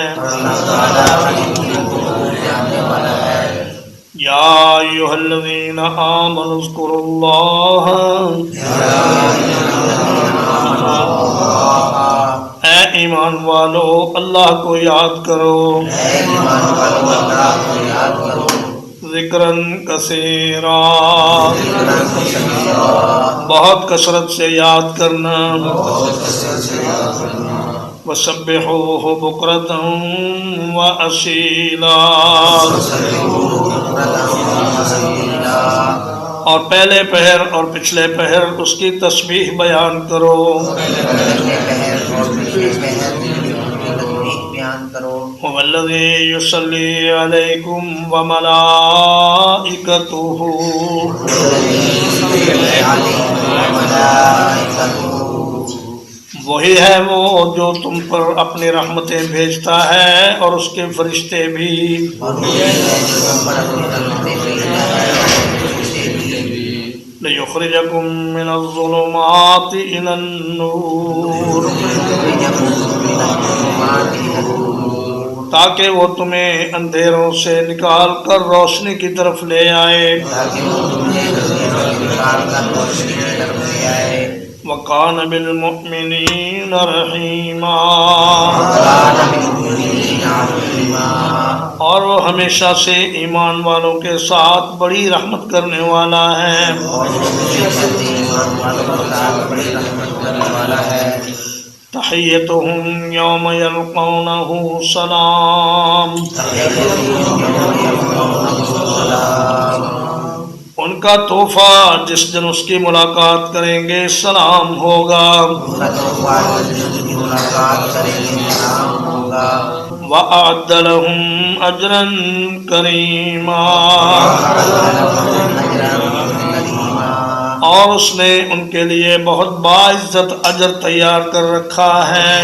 یا ایھا الذین آمنوا اذکروا اللہ، اے ایمان والو اللہ کو یاد کرو. ذکراً کثیرا، بہت کثرت سے یاد کرنا. وَسَبِّحُوهُ بُكْرَةً وَأَصِيلًا، اور پہلے پہر اور پچھلے پہر اس کی تسبیح بیان کرو. هُوَ الَّذِي يُصَلِّي عَلَيْكُمْ وَمَلَائِكَتُهُ، وہی ہے وہ جو تم پر اپنی رحمتیں بھیجتا ہے اور اس کے فرشتے بھی. لِيُخْرِجَكُم مِّنَ الظُّلُمَاتِ إِلَى النُّورِ، تاکہ وہ تمہیں اندھیروں سے نکال کر روشنی کی طرف لے آئے. وَكَانَ بِالْمُؤْمِنِينَ رَحِيمًا، اور وہ ہمیشہ سے ایمان والوں کے ساتھ بڑی رحمت کرنے والا ہے. تحیتہم یوم یلقونہ سلام، ان کا تحفہ جس دن اس کی ملاقات کریں گے سلام ہوگا. وَأَعَدَّ لَهُمْ أَجْرًا كَرِيمًا، اور اس نے ان کے لیے بہت باعزت اجر تیار کر رکھا ہے.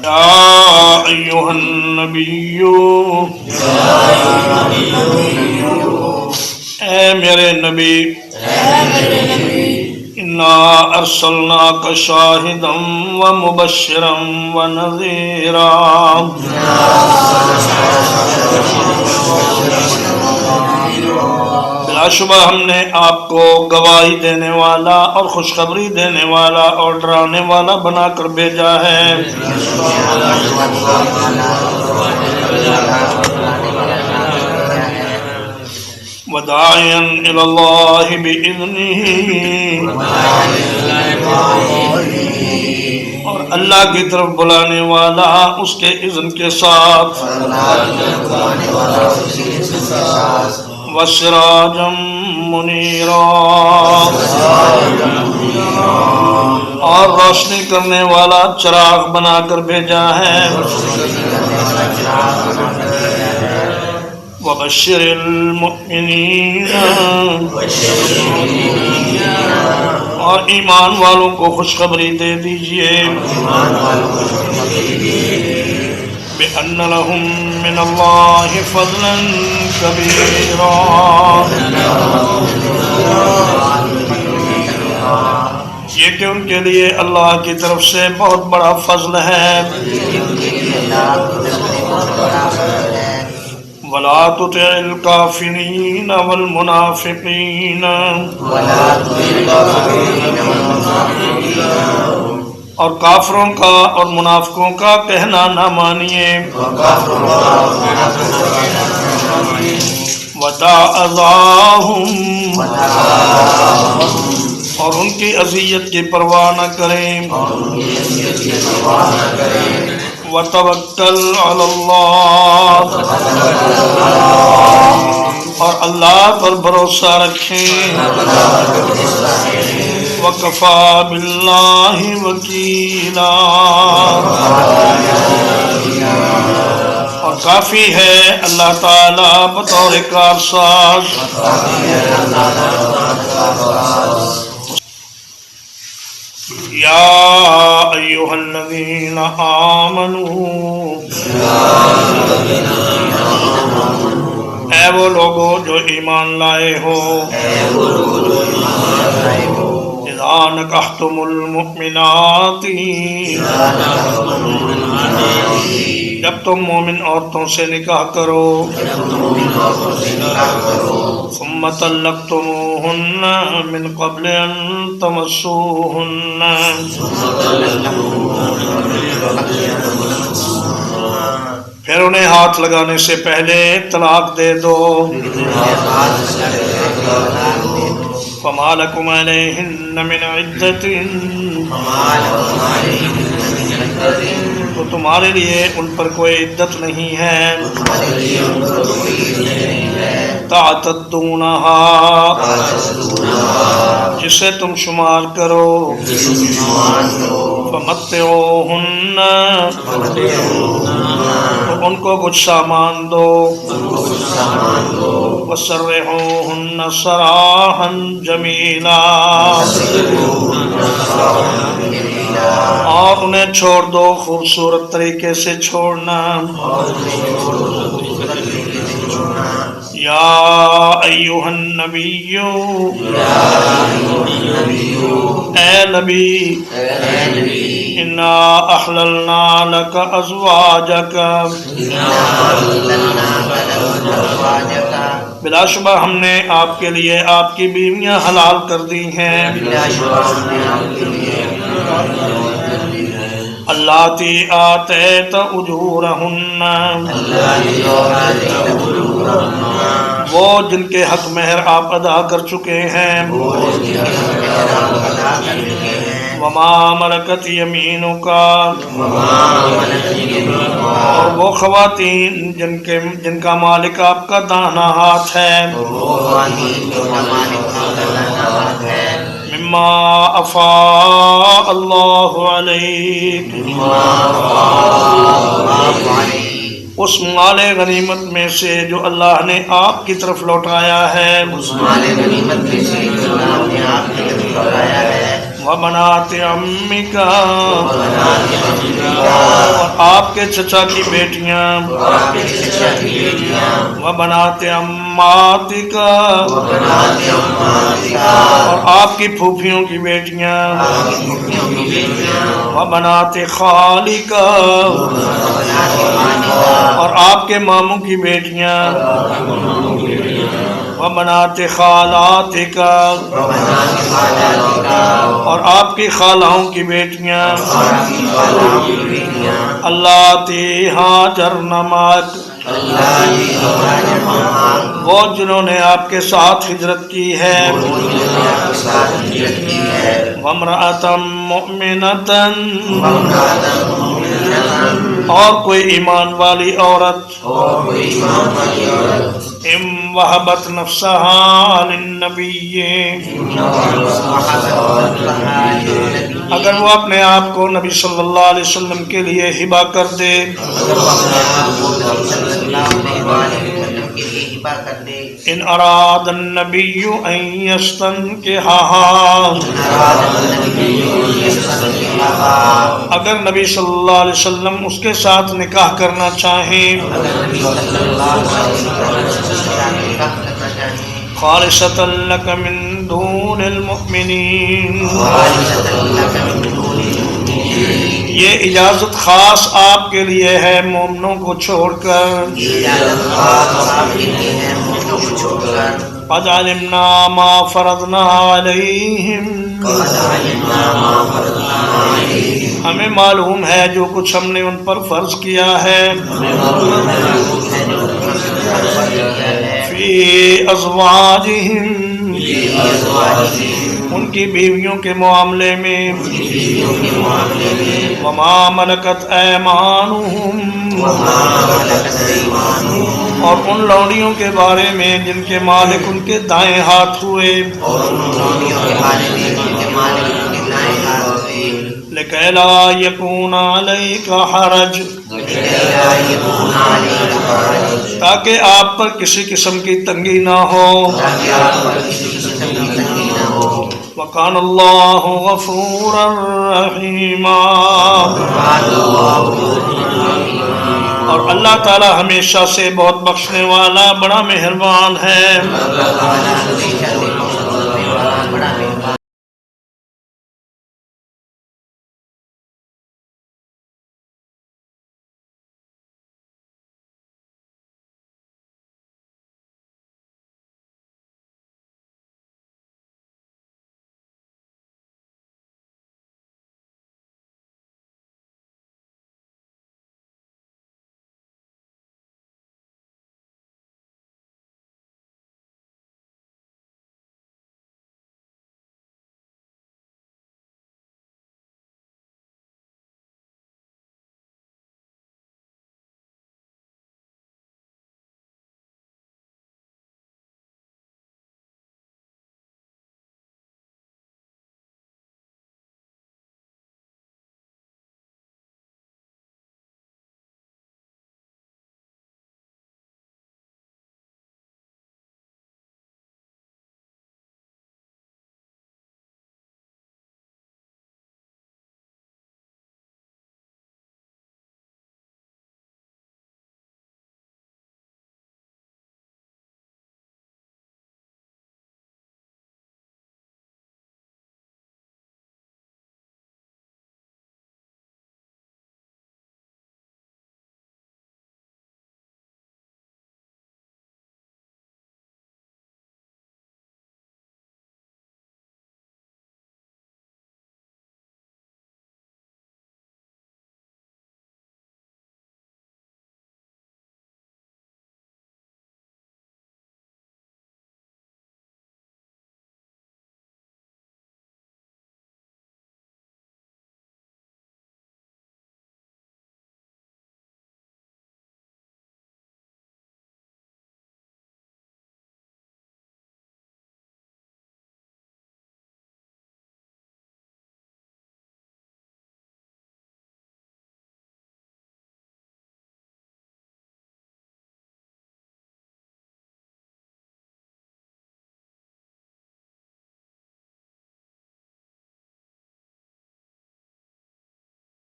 یا ایھا النبی، اے میرے نبی، انا ارسلناک شاہدا ومبشرا ونذیرا، بلا شبہ ہم نے آپ کو گواہی دینے والا اور خوشخبری دینے والا اور ڈرانے والا بنا کر بھیجا ہے. وداعیا الی اللہ بإذنہ، اور اللہ کی طرف بلانے والا اس کے اذن کے ساتھ. وسراجا منیرا، اور روشنی کرنے والا چراغ بنا کر بھیجا ہے. وبشر المؤمنین، اور ایمان والوں کو خوشخبری دے دیجئے. بأن لهم من اللہ فضلا کبیرا، یہ کہ ان کے لیے اللہ کی طرف سے بہت بڑا فضل ہے. ولا تطع الکافرین والمنافقین، اور کافروں کا اور منافقوں کا کہنا نہ مانیے. ودع اذاہم، اور ان کی اذیت کی پرواہ نہ کریں. وتوکل علی اللہ، اور اللہ پر بھروسہ رکھیں. وکفی باللہ وکیلا، اور کافی ہے اللہ تعالی بطور کارساز. یا ایھا الذین آمنوا، اے وہ لوگو جو ایمان لائے ہو. اذا نکحتم المؤمنات، جب تم مومن عورتوں سے نکاح کرو. ثم طلقتموہن من قبل ان تمسوہن، پھر انہیں ہاتھ لگانے سے پہلے طلاق دے دو. فما لکم علیہن من عدۃ، تو تمہارے لیے ان پر کوئی عدت نہیں ہے. تعتدونہا، جسے تم شمار کرو. فمتعوہن، تو ان کو کچھ سامان دو. وسرحوہن سراحا جمیلا، اور انہیں چھوڑ دو خوبصورت طریقے سے چھوڑنا. یا ایھا النبی، اے نبی، انا احللنا لک ازواجک، بلا شبہ ہم نے آپ کے لیے آپ کی بیویاں حلال کر دی ہیں. اللاتی آتیت اجورہن، وہ جن کے حق مہر آپ ادا کر چکے ہیں. وما ملکت یمینک، اور وہ خواتین جن کا مالک آپ کا داہنا ہاتھ ہے. مما افاء اللہ علیک، اس مال غنیمت میں سے جو اللہ نے آپ کی طرف لوٹایا ہے، اس مال غنیمت میں سے جو اللہ نے آپ کی طرف لوٹایا ہے، وبنات عمک، وبنات عمک، اور آپ کے چچا کی بیٹیاں، اور آپ کے چچا کی بیٹیاں، وبنات عماتک، وبنات عماتک، اور آپ کی پھوپھیوں کی بیٹیاں، آپ کی پھوپھیوں کی بیٹیاں، وبنات خالک، وبنات خالک، اور آپ کے ماموں کی بیٹیاں، وبنات خالاتک، وبنات خالاتک، اور آپ کی خالہوں کی بیٹیاں، اور آپ کی خالہوں کی بیٹیاں، اللہ ہاجرن معک، اللہ کی ہاجر معک، وہ جنہوں نے آپ کے ساتھ ہجرت کی ہے، وہ جنہوں نے آپ کے ساتھ ہجرت کی ہے، وامرأة مؤمنة، وامرأة مؤمنة، اور کوئی ایمان والی عورت، اور کوئی ایمان والی عورت، ام وہبت نفسها للنبی، اگر وہ اپنے آپ کو نبی صلی اللہ علیہ وسلم کے لیے ہبہ کر دے، ان اراد النبی ان یستنکحها، اگر نبی صلی اللہ علیہ وسلم اس کے ساتھ نکاح کرنا چاہیں، خالصۃ لک من دون المؤمنین، یہ اجازت خاص آپ کے لیے ہے مومنوں کو چھوڑ کر، قد علمنا ما فرضنا علیہم، ہمیں معلوم ہے جو کچھ ہم نے ان پر فرض کیا ہے، فی ازواجہم، ان کی بیویوں کے معاملے میں، وما ملکت ایمانہم، اور ان لونڈیوں کے بارے میں جن کے مالک ان کے دائیں ہاتھ ہوئے، لکی لا یکون علیک حرج، تاکہ آپ پر کسی قسم کی تنگی نہ ہو، وکان اللہ غفورا رحیما، اور اللہ تعالی ہمیشہ سے بہت بخشنے والا بڑا مہربان ہے۔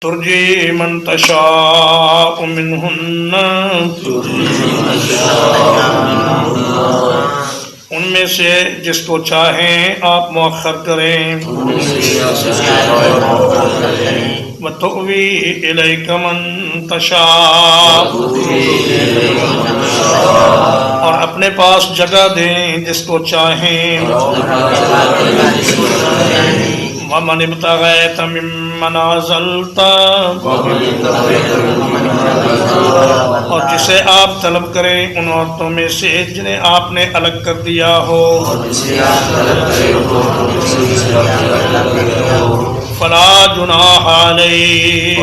ترجی من تشاء منہن، ان میں سے جس کو چاہیں آپ مؤخر کریں، وَتُؤْوِي إِلَيْكَ مَن تَشَاءُ، اور اپنے پاس جگہ دیں جس کو چاہیں، وَمَنِ ابْتَغَيْتَ مِمَّنْ عَزَلْتَ، اور جسے آپ طلب کریں ان عورتوں میں سے جنہیں آپ نے الگ کر دیا ہو، فلا جناح علیہ،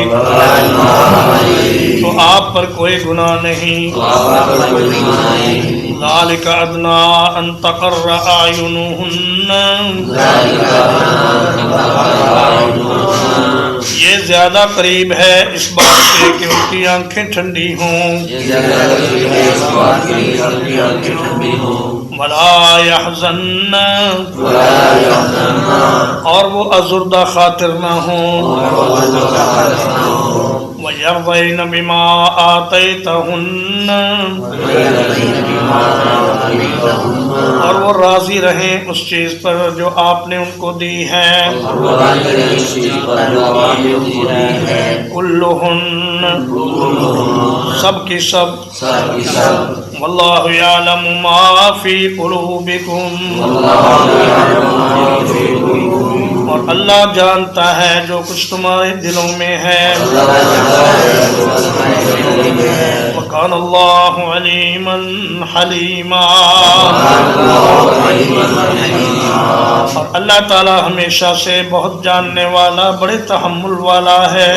تو آپ پر کوئی گناہ نہیں، ذالک ادنیٰ ان تقر اعینہن، یہ زیادہ قریب ہے اس بات سے کہ ان کی آنکھیں ٹھنڈی ہوں، ولا يحزن، اور وہ ازردہ خاطر نہ ہوں، وَيَرْضَيْنَ بِمَا آتَيْتَهُنَّ، اور وہ راضی رہیں اس چیز پر جو آپ نے ان کو دی ہے، کلہن، سب کی سب، واللہ یعلم ما فی قلوبکم، اور اللہ جانتا ہے جو کچھ تمہارے دلوں میں ہے، وَكَانَ اللَّهُ عَلِيمًا حَلِيمًا، اور اللہ تعالی ہمیشہ سے بہت جاننے والا، بڑے تحمل والا ہے۔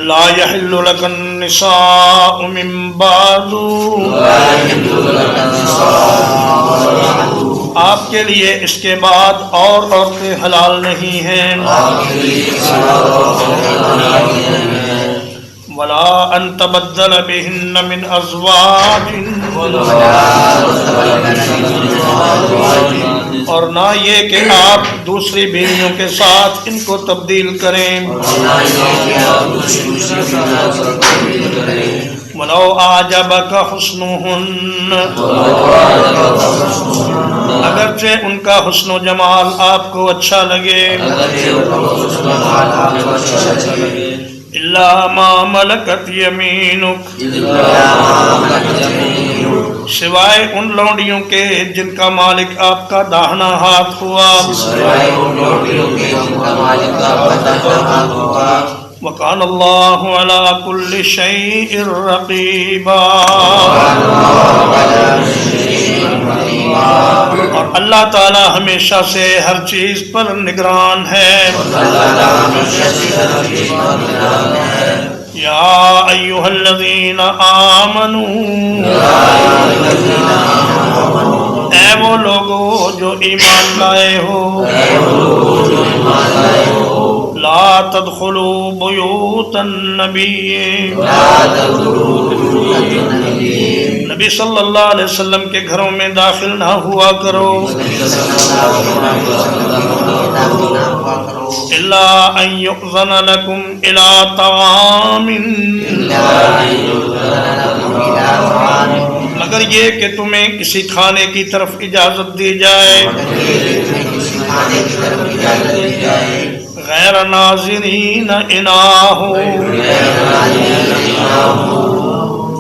لا يحل لك النساء من بعد، آپ کے لیے اس کے بعد اور عورتیں حلال نہیں ہیں، ولا ان تبدل بهن من ازواج، اور نہ یہ کہ آپ دوسری بیویوں کے ساتھ ان کو تبدیل کریں، ولو اعجبک حسنہن، اگرچہ ان کا حسن و جمال آپ کو اچھا لگے، الا ما ملکت یمینک، سوائے ان لونڈیوں کے جن کا مالک آپ کا داہنا ہاتھ ہوا، وَكَانَ اللَّهُ عَلَى كُلِّ شَيْءٍ رَقِيبًا، اور اللہ تعالی ہمیشہ سے ہر چیز پر نگران ہے۔ یا ایھا الذین آمنوا، اے وہ لوگو جو ایمان لائے ہو، لا تدخلوا بیوت النبی، نبی صلی اللہ علیہ وسلم کے گھروں میں داخل نہ ہوا کرو، الا ان یؤذن لکم الی طعام، مگر یہ کہ تمہیں کسی کھانے کی طرف اجازت دی جائے، غیر ناظرین اناہ،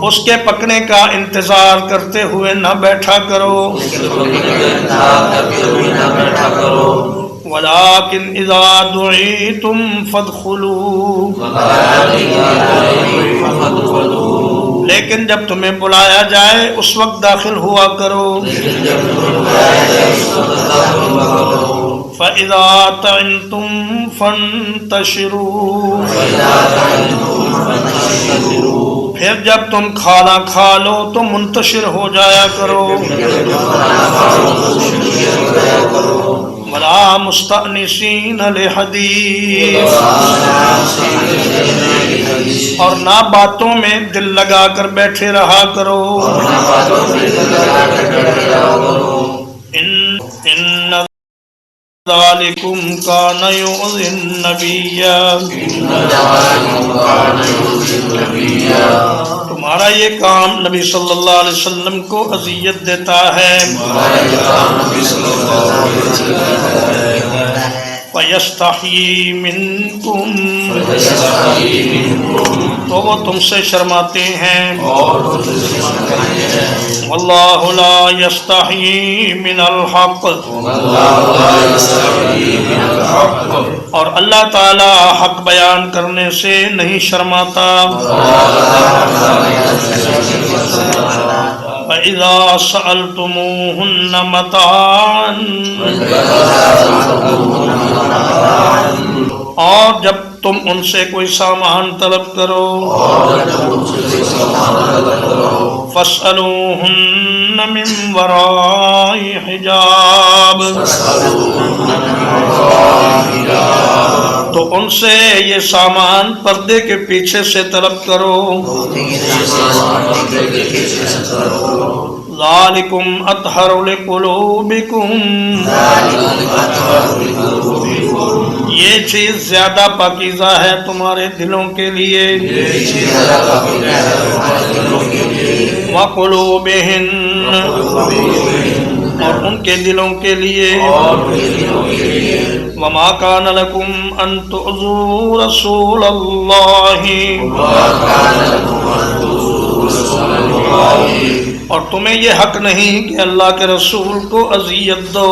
اس کے پکنے کا انتظار کرتے ہوئے نہ بیٹھا کرو، ولیکن اذا دعیتم فادخلوا، لیکن جب تمہیں بلایا جائے اس وقت داخل ہوا کرو، فَإِذَا طَعِمْتُمْ فَانْتَشِرُوا، پھر جب تم کھانا کھا لو تو منتشر ہو جایا کرو، وَلَا مُسْتَأْنِسِينَ لِحَدِيثٍ، اور نہ باتوں میں دل لگا کر بیٹھے رہا کرو، ان ذالکم کان یؤذی النبی، تمہارا یہ کام نبی صلی اللہ علیہ وسلم کو اذیت دیتا ہے، فَيَسْتَحْيِي مِنْكُمْ، تو وہ تم سے شرماتے ہیں، واللہ لا یستحیی من الحق، اور اللہ تعالی حق بیان کرنے سے نہیں شرماتا۔ وَإِذَا سَأَلْتُمُوهُنَّ مَتَاعًا، اور جب تم ان سے کوئی سامان طلب کرو، فَاسْأَلُوهُنَّ مِنْ وَرَاءِ حِجَابٍ، تو ان سے یہ سامان پردے کے پیچھے سے طلب کرو، ذالکم اطہر لقلوبکم، یہ چیز زیادہ پاکیزہ ہے تمہارے دلوں کے لیے، وقلوبہن، اور ان کے دلوں کے لیے، وما کان لکم ان تؤذوا رسول اللہ، اور تمہیں یہ حق نہیں کہ اللہ کے رسول کو اذیت دو،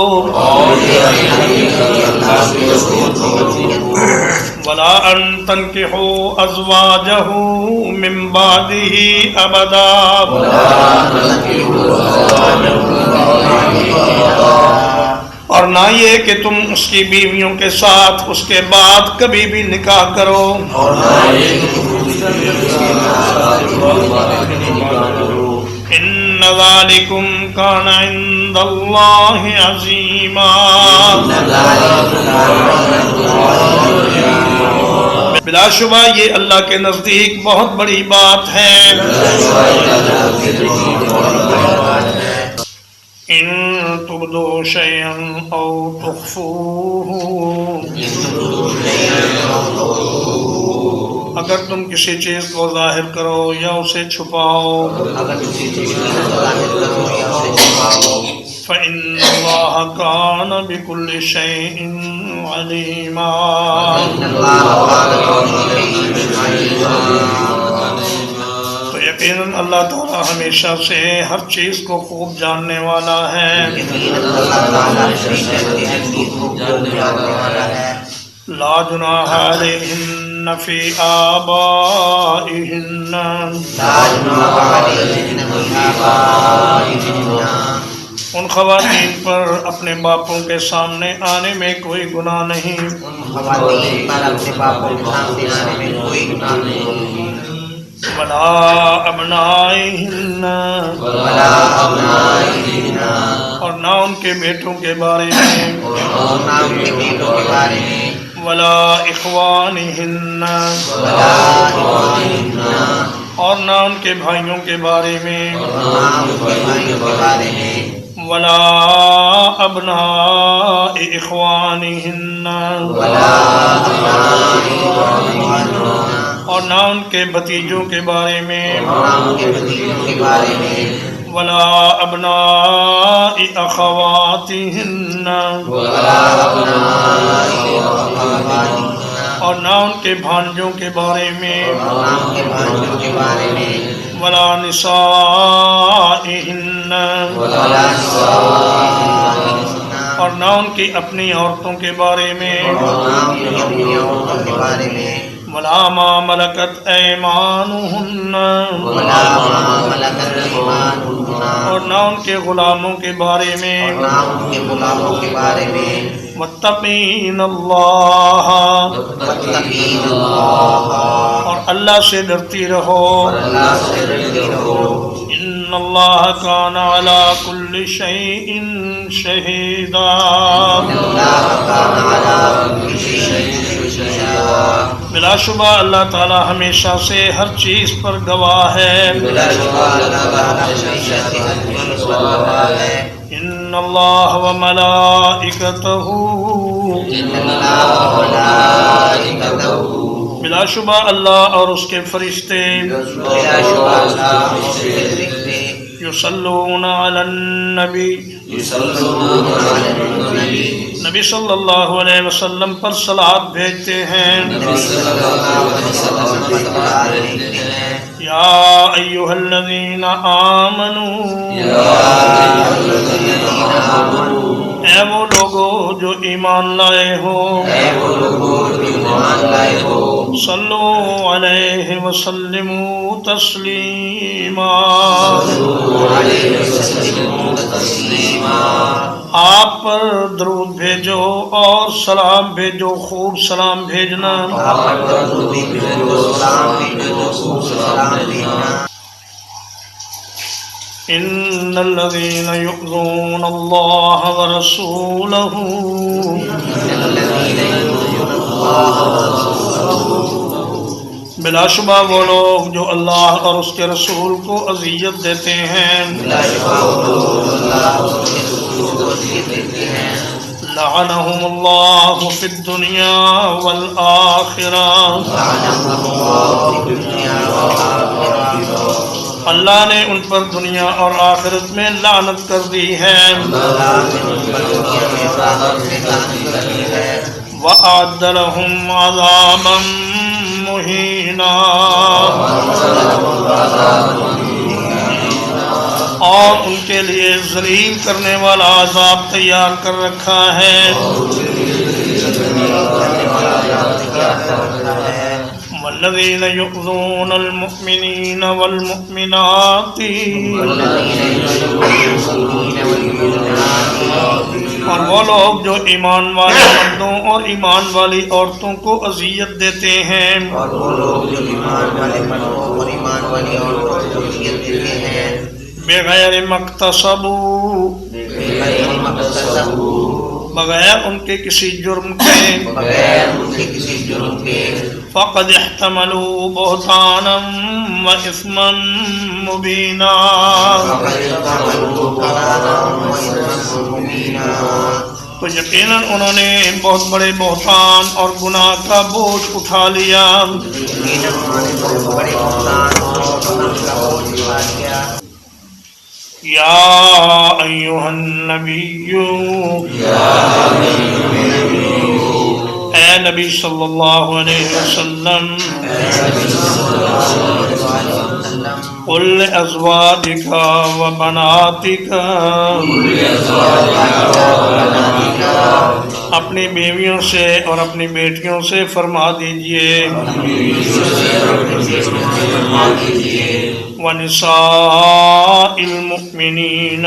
ولا ان تنکحوا ازواجہ من بعدہ ابدا، اور نہ یہ کہ تم اس کی بیویوں کے ساتھ اس کے بعد کبھی بھی نکاح کرو، ان ذالکم کان عند اللہ عظیما، بلا شبہ یہ اللہ کے نزدیک بہت بڑی بات ہے۔ ان تبدوا شیئا او تخفوه، اگر تم کسی چیز کو ظاہر کرو یا اسے چھپاؤ، فإن اللہ کان بکل شیء علیما، تو یقیناً اللہ تعالیٰ ہمیشہ سے ہر چیز کو خوب جاننے والا ہے۔ لا جناح علیہن فی آبائہن، ان خواتین پر اپنے باپوں کے سامنے آنے میں کوئی گناہ نہیں، ولا ابنائہن، اور نہ ان کے بیٹوں کے بارے میں، ولا اخوانہن، اور نہ ان کے بھائیوں کے بارے میں، ولا ابناء اخوانہن، اور نہ ان کے بھتیجوں کے بارے میں، ولا ابناء اخواتہن، اور نہ ان کے بھانجوں کے بارے میں، ولا نسائہن، اور نہ ان کی اپنی عورتوں کے بارے میں، ولا ما ملکت ایمانہن، اور نہ ان کے غلاموں کے بارے میں، واتقین اللہ، اور اللہ سے ڈرتی رہو، ان اللہ کان علی کل شیء شہیدا، بلا شبہ اللہ تعالی ہمیشہ سے ہر چیز پر گواہ ہے۔ ان اللہ و ملائکتہ بلا شبہ اللہ اور اس کے فرشتے یصلون علی النبی نبی صلی اللہ علیہ وسلم پر صلوات بھیجتے ہیں. یا ایھا الذین آمنوا اے وہ لوگو جو ایمان لائے ہو صلو علیہ وسلموا تسلیما آپ پر درود بھیجو اور سلام بھیجو، خوب سلام بھیجنا. ان الذين يؤذون الله ورسوله بلا شبہ وہ لوگ جو اللہ اور اس کے رسول کو اذیت دیتے ہیں لعنهم اللہ فی الدنیا والآخرہ اللہ نے ان پر دنیا اور آخرت میں لعنت کر دی ہے. وَأَعَدَّ لَهُمْ عَذَابًا مُهِينًا اور ان کے لیے ذلیل کرنے والا عذاب تیار کر رکھا ہے. والذین یؤذون المؤمنین والمؤمنات اور وہ لوگ جو ایمان والے مردوں اور ایمان والی عورتوں کو اذیت دیتے ہیں بغیر مکتسبوا بغیر ان کے کسی جرم کے فقد احتملوا بہتانا واثما مبینا تو یقیناً انہوں نے بہت بڑے بہتان اور گناہ کا بوجھ اٹھا لیا. یا ایھا النبی اے نبی صلی اللہ علیہ وسلم قل لأزواجک وبناتک اپنی بیویوں سے اور اپنی بیٹیوں سے فرما دیجئے وَنِسَاءِ الْمُؤْمِنِينَ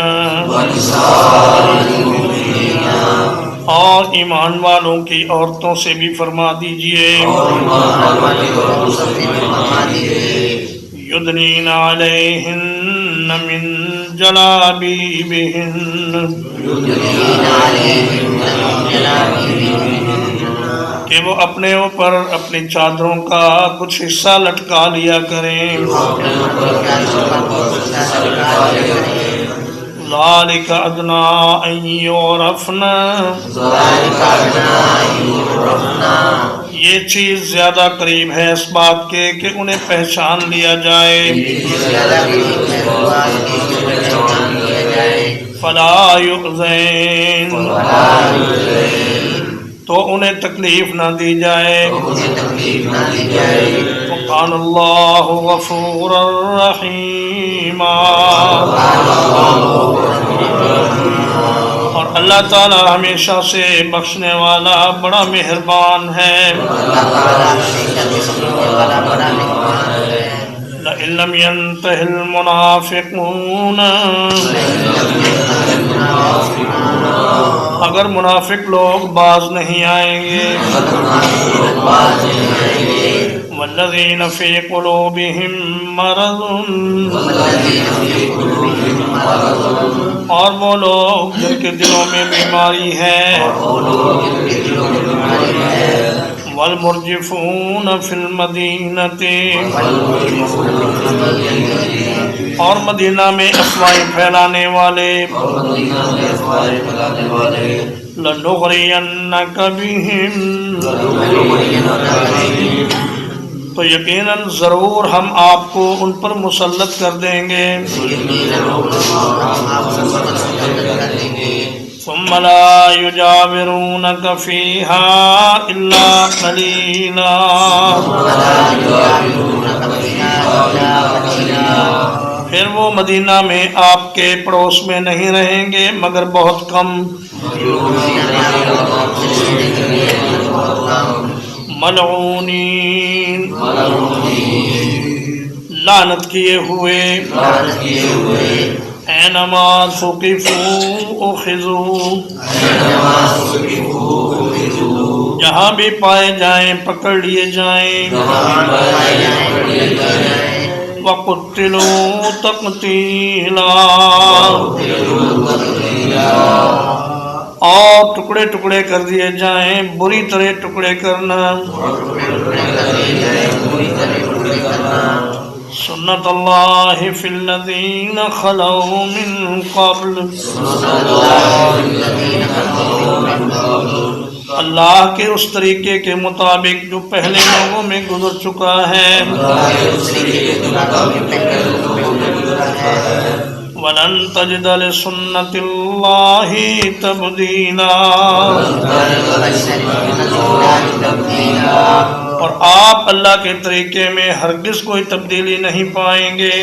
اور ایمان والوں کی عورتوں سے بھی فرما دیجئے یدنین علیہن من جلابیبہن کہ وہ اپنے اوپر اپنی چادروں کا کچھ حصہ لٹکا لیا کریں. ذالک ادنیٰ ان یعرفن یہ چیز زیادہ قریب ہے اس بات کے کہ انہیں پہچان لیا جائے. فلا یؤذین تو انہیں تکلیف نہ دی جائے. وقال اللہ غفورا رحیما اور اللہ تعالی ہمیشہ سے بخشنے والا بڑا مہربان ہے. لئن لم ينتهِ المنافقون اگر منافق لوگ باز نہیں آئیں گے والذین فی قلوبہم مرض اور وہ لوگ جن کے دلوں میں بیماری ہے والمرجفون فی المدینۃ اور مدینہ میں افواہیں پھیلانے والے لنغرینک بہم، تو یقیناً ضرور ہم آپ کو ان پر مسلط کر دیں گے. ثم لا یجاورونک فیہا الا قلیلا، پھر وہ مدینہ میں آپ کے پڑوس میں نہیں رہیں گے مگر بہت کم. ملعونین، لعنت کیے ہوئے. اینما ثقفوا اخذوا، جہاں بھی پائے جائیں پکڑ لیے جائیں. وقتلوا تقتیلا، اور ٹکڑے ٹکڑے کر دیے جائیں بری طرح ٹکڑے کرنا. سنت اللہ فی الذین خلوا من قبل، اللہ کے اس طریقے کے مطابق جو پہلے لوگوں میں گزر چکا ہے. وَلَن تَجِدَ لِسُنَّتِ اللَّهِ تَبْدِيلًا، اور آپ اللہ کے طریقے میں ہرگز کوئی تبدیلی نہیں پائیں گے.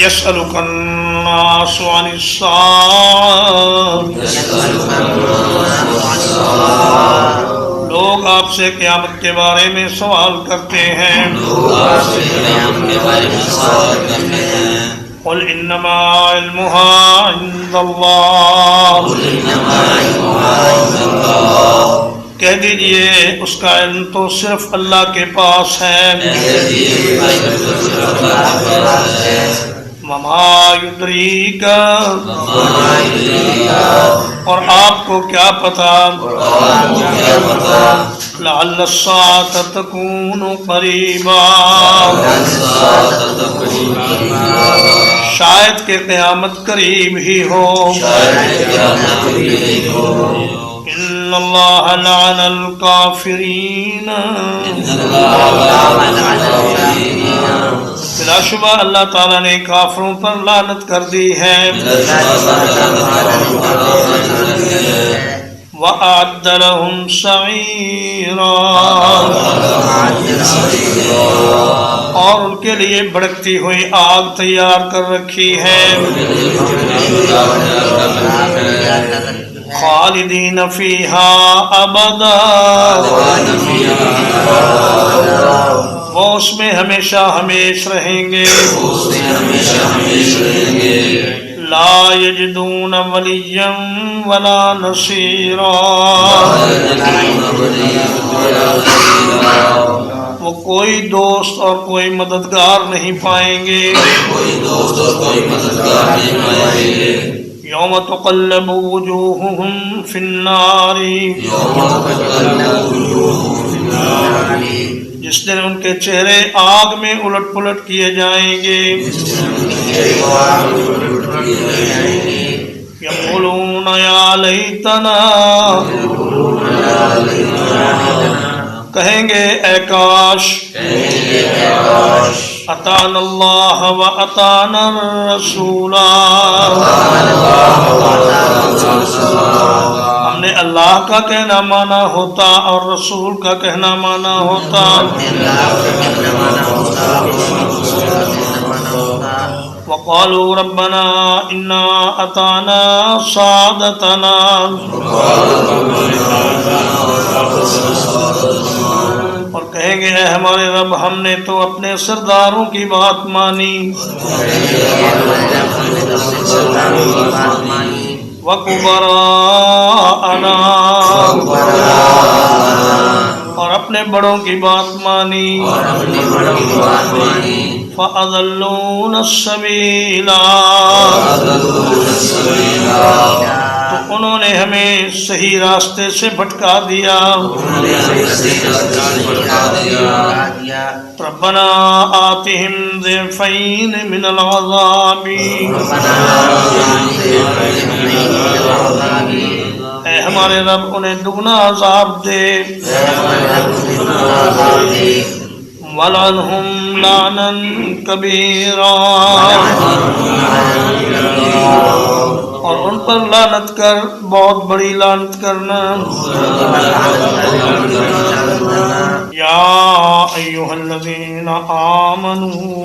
يسألك الناس عن الساعة، لوگ آپ سے قیامت کے بارے میں سوال کرتے ہیں. قل انما علمها عند اللہ، کہہ دیجئے اس کا علم تو صرف اللہ کے پاس ہے. وما یدریک، اور آپ کو کیا پتا. لعل الساعة تکون قریبا، شاید کہ قیامت قریب ہی ہو. ان اللہ لعن الکافرین، بلا شبہ اللہ تعالیٰ نے کافروں پر لعنت کر دی ہے. وَأَعَدَّ لَهُمْ سَعِيرًا، اور ان کے لیے بھڑکتی ہوئی آگ تیار کر رکھی ہے. خالدین فیہا ابدا، وہ اس میں ہمیشہ ہمیش رہیں گے. لا یجدون ولیا ولا نصیرا، وہ کوئی دوست اور کوئی مددگار نہیں پائیں گے. یوم تقلب وجوہہم فی النار، جس دن ان کے چہرے آگ میں الٹ پلٹ کیے جائیں گے. یقولون یا لیتنا، کہیں گے اے کاش. اطعنا اللہ و اطعنا الرسول، ہم نے اللہ کا کہنا مانا ہوتا اور رسول کا کہنا مانا ہوتا. وقالوا ربنا انا اطعنا سادتنا، اور کہیں گے اے ہمارے رب ہم نے تو اپنے سرداروں کی بات مانی. وکبراءنا، اور اپنے بڑوں کی بات مانی. فَأَضَلُّونَ السَّبِيلَ، تو انہوں نے نے ہمیں صحیح راستے سے بھٹکا دیا ربنا آتہم ضعفین من العذاب اے ہمارے رب انہیں دگنا عذاب دے وَلْعَنْهُمْ لَعْنًا كَبِيرًا اور ان پر لعنت کر بہت بڑی لعنت کرنا یا ایھا الذین آمنوا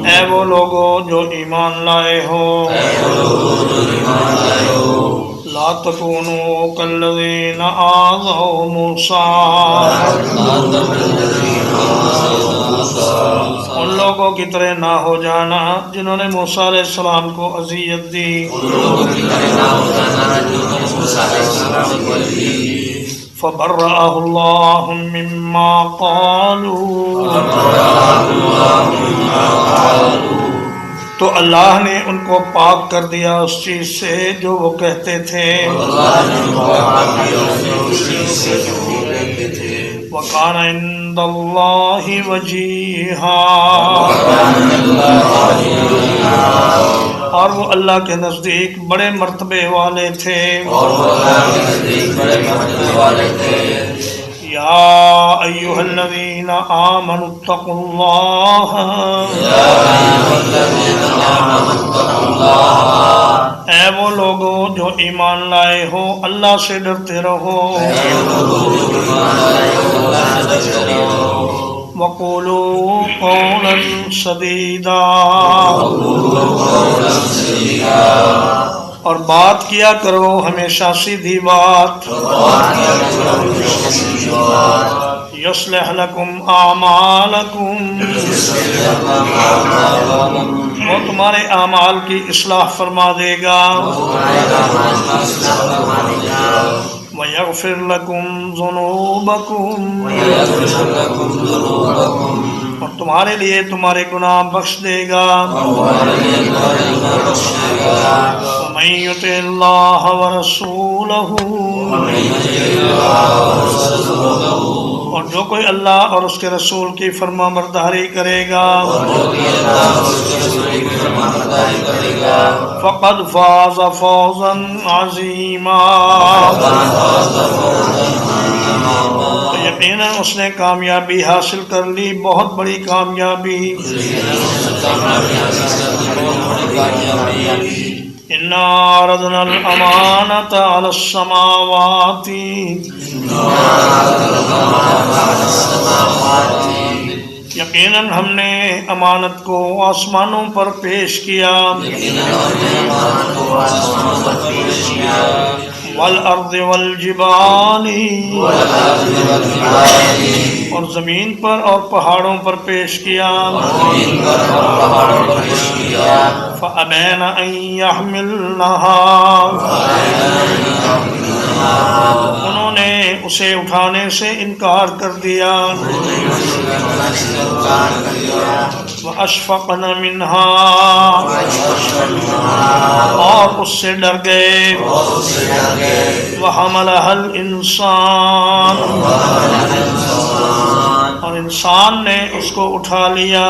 اے وہ لوگو جو ایمان لائے ہو لا تکونوا کالذین آذوا موسیٰ ان لوگوں کی طرح نہ ہو جانا جنہوں نے موسیٰ علیہ السلام کو اذیت دی فبرأہ اللہ مما قالوا تو اللہ نے ان کو پاک کر دیا اس چیز سے جو وہ کہتے تھے وَقَانَ عِنْدَ اللَّهِ وَجِيهًا اور وہ اللہ کے نزدیک بڑے مرتبے والے تھے یا ایھا الذین آمنوا اتقوا اللہ اے وہ لوگو جو ایمان لائے ہو اللہ سے ڈرتے رہو وقولوا قولا سدیدا اور بات کیا کرو ہمیشہ سیدھی بات یصلح لکم اعمالکم وہ تمہارے اعمال کی اصلاح فرما دے گا وَيَغْفِرْ لَكُمْ ذُنُوبَكُمْ اور تمہارے لیے تمہارے گناہ بخش دے گا وَمَن يُطِعِ اللَّهَ وَرَسُولَهُ اور جو کوئی اللہ اور اس کے رسول کی فرما برداری کرے گا فقد فاز فوزا عظیما یقیناً اس نے کامیابی حاصل کر لی بہت بڑی کامیابی اِنَّا عَرَضْنَا الْأَمَانَةَ عَلَى السَّمَاوَاتِ یقیناً ہم نے امانت کو آسمانوں پر پیش کیا والارض والجبال اور زمین پر اور پہاڑوں پر پیش کیا فأبین ان یحملنہا انہوں نے اسے اٹھانے سے انکار کر دیا وَأَشْفَقْنَ مِنْهَا اور اس سے ڈر گئے وَحَمَلَهَا الْإِنسَانُ اور انسان نے اس کو اٹھا لیا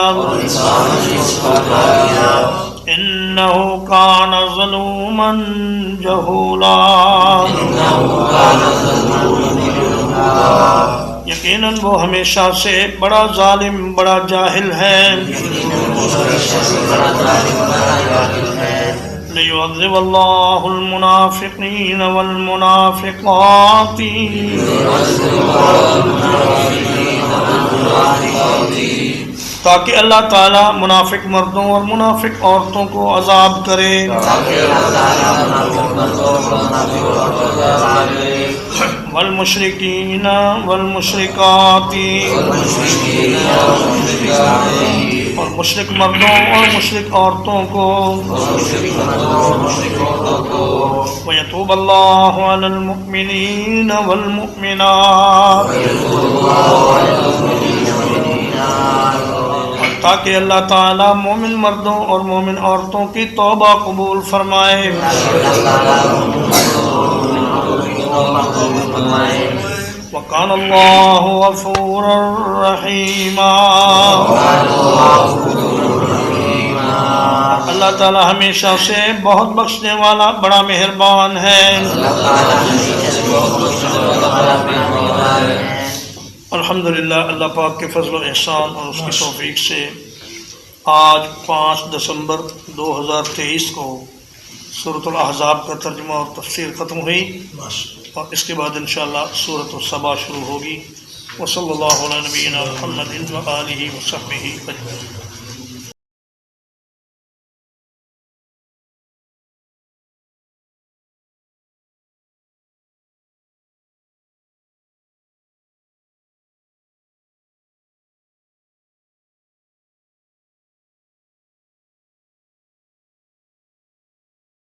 إِنَّهُ كَانَ ظَلُومًا جَهُولًا یقیناً وہ ہمیشہ سے بڑا ظالم بڑا جاہل ہے لِيُعَذِّبَ اللَّهُ الْمُنَافِقِينَ وَالْمُنَافِقَاتِ تاکہ اللہ تعالیٰ منافق مردوں اور منافق عورتوں کو عذاب کرے والمشرکین والمشرکات اور مشرک مردوں اور مشرک عورتوں کو وَيَتُوبَ اللَّهُ عَلَى الْمُؤْمِنِينَ وَالْمُؤْمِنَاتِ تاکہ اللہ تعالیٰ مومن مردوں اور مومن عورتوں کی توبہ قبول فرمائے. وَقَانَ اللَّهُ غَفُورًا رَحِيمًا. اللہ تعالیٰ ہمیشہ سے بہت بخشنے والا بڑا مہربان ہے. الحمدللہ اللہ پاک کے فضل و احسان اور اس کی توفیق سے آج 5 دسمبر 2023 کو سورۃ الاحزاب کا ترجمہ اور تفسیر ختم ہوئی اور اس کے بعد انشاءاللہ سورۃ السبا شروع ہوگی. وصلی اللہ علی نبینا محمد و آلہ و صحبہ اجمعین.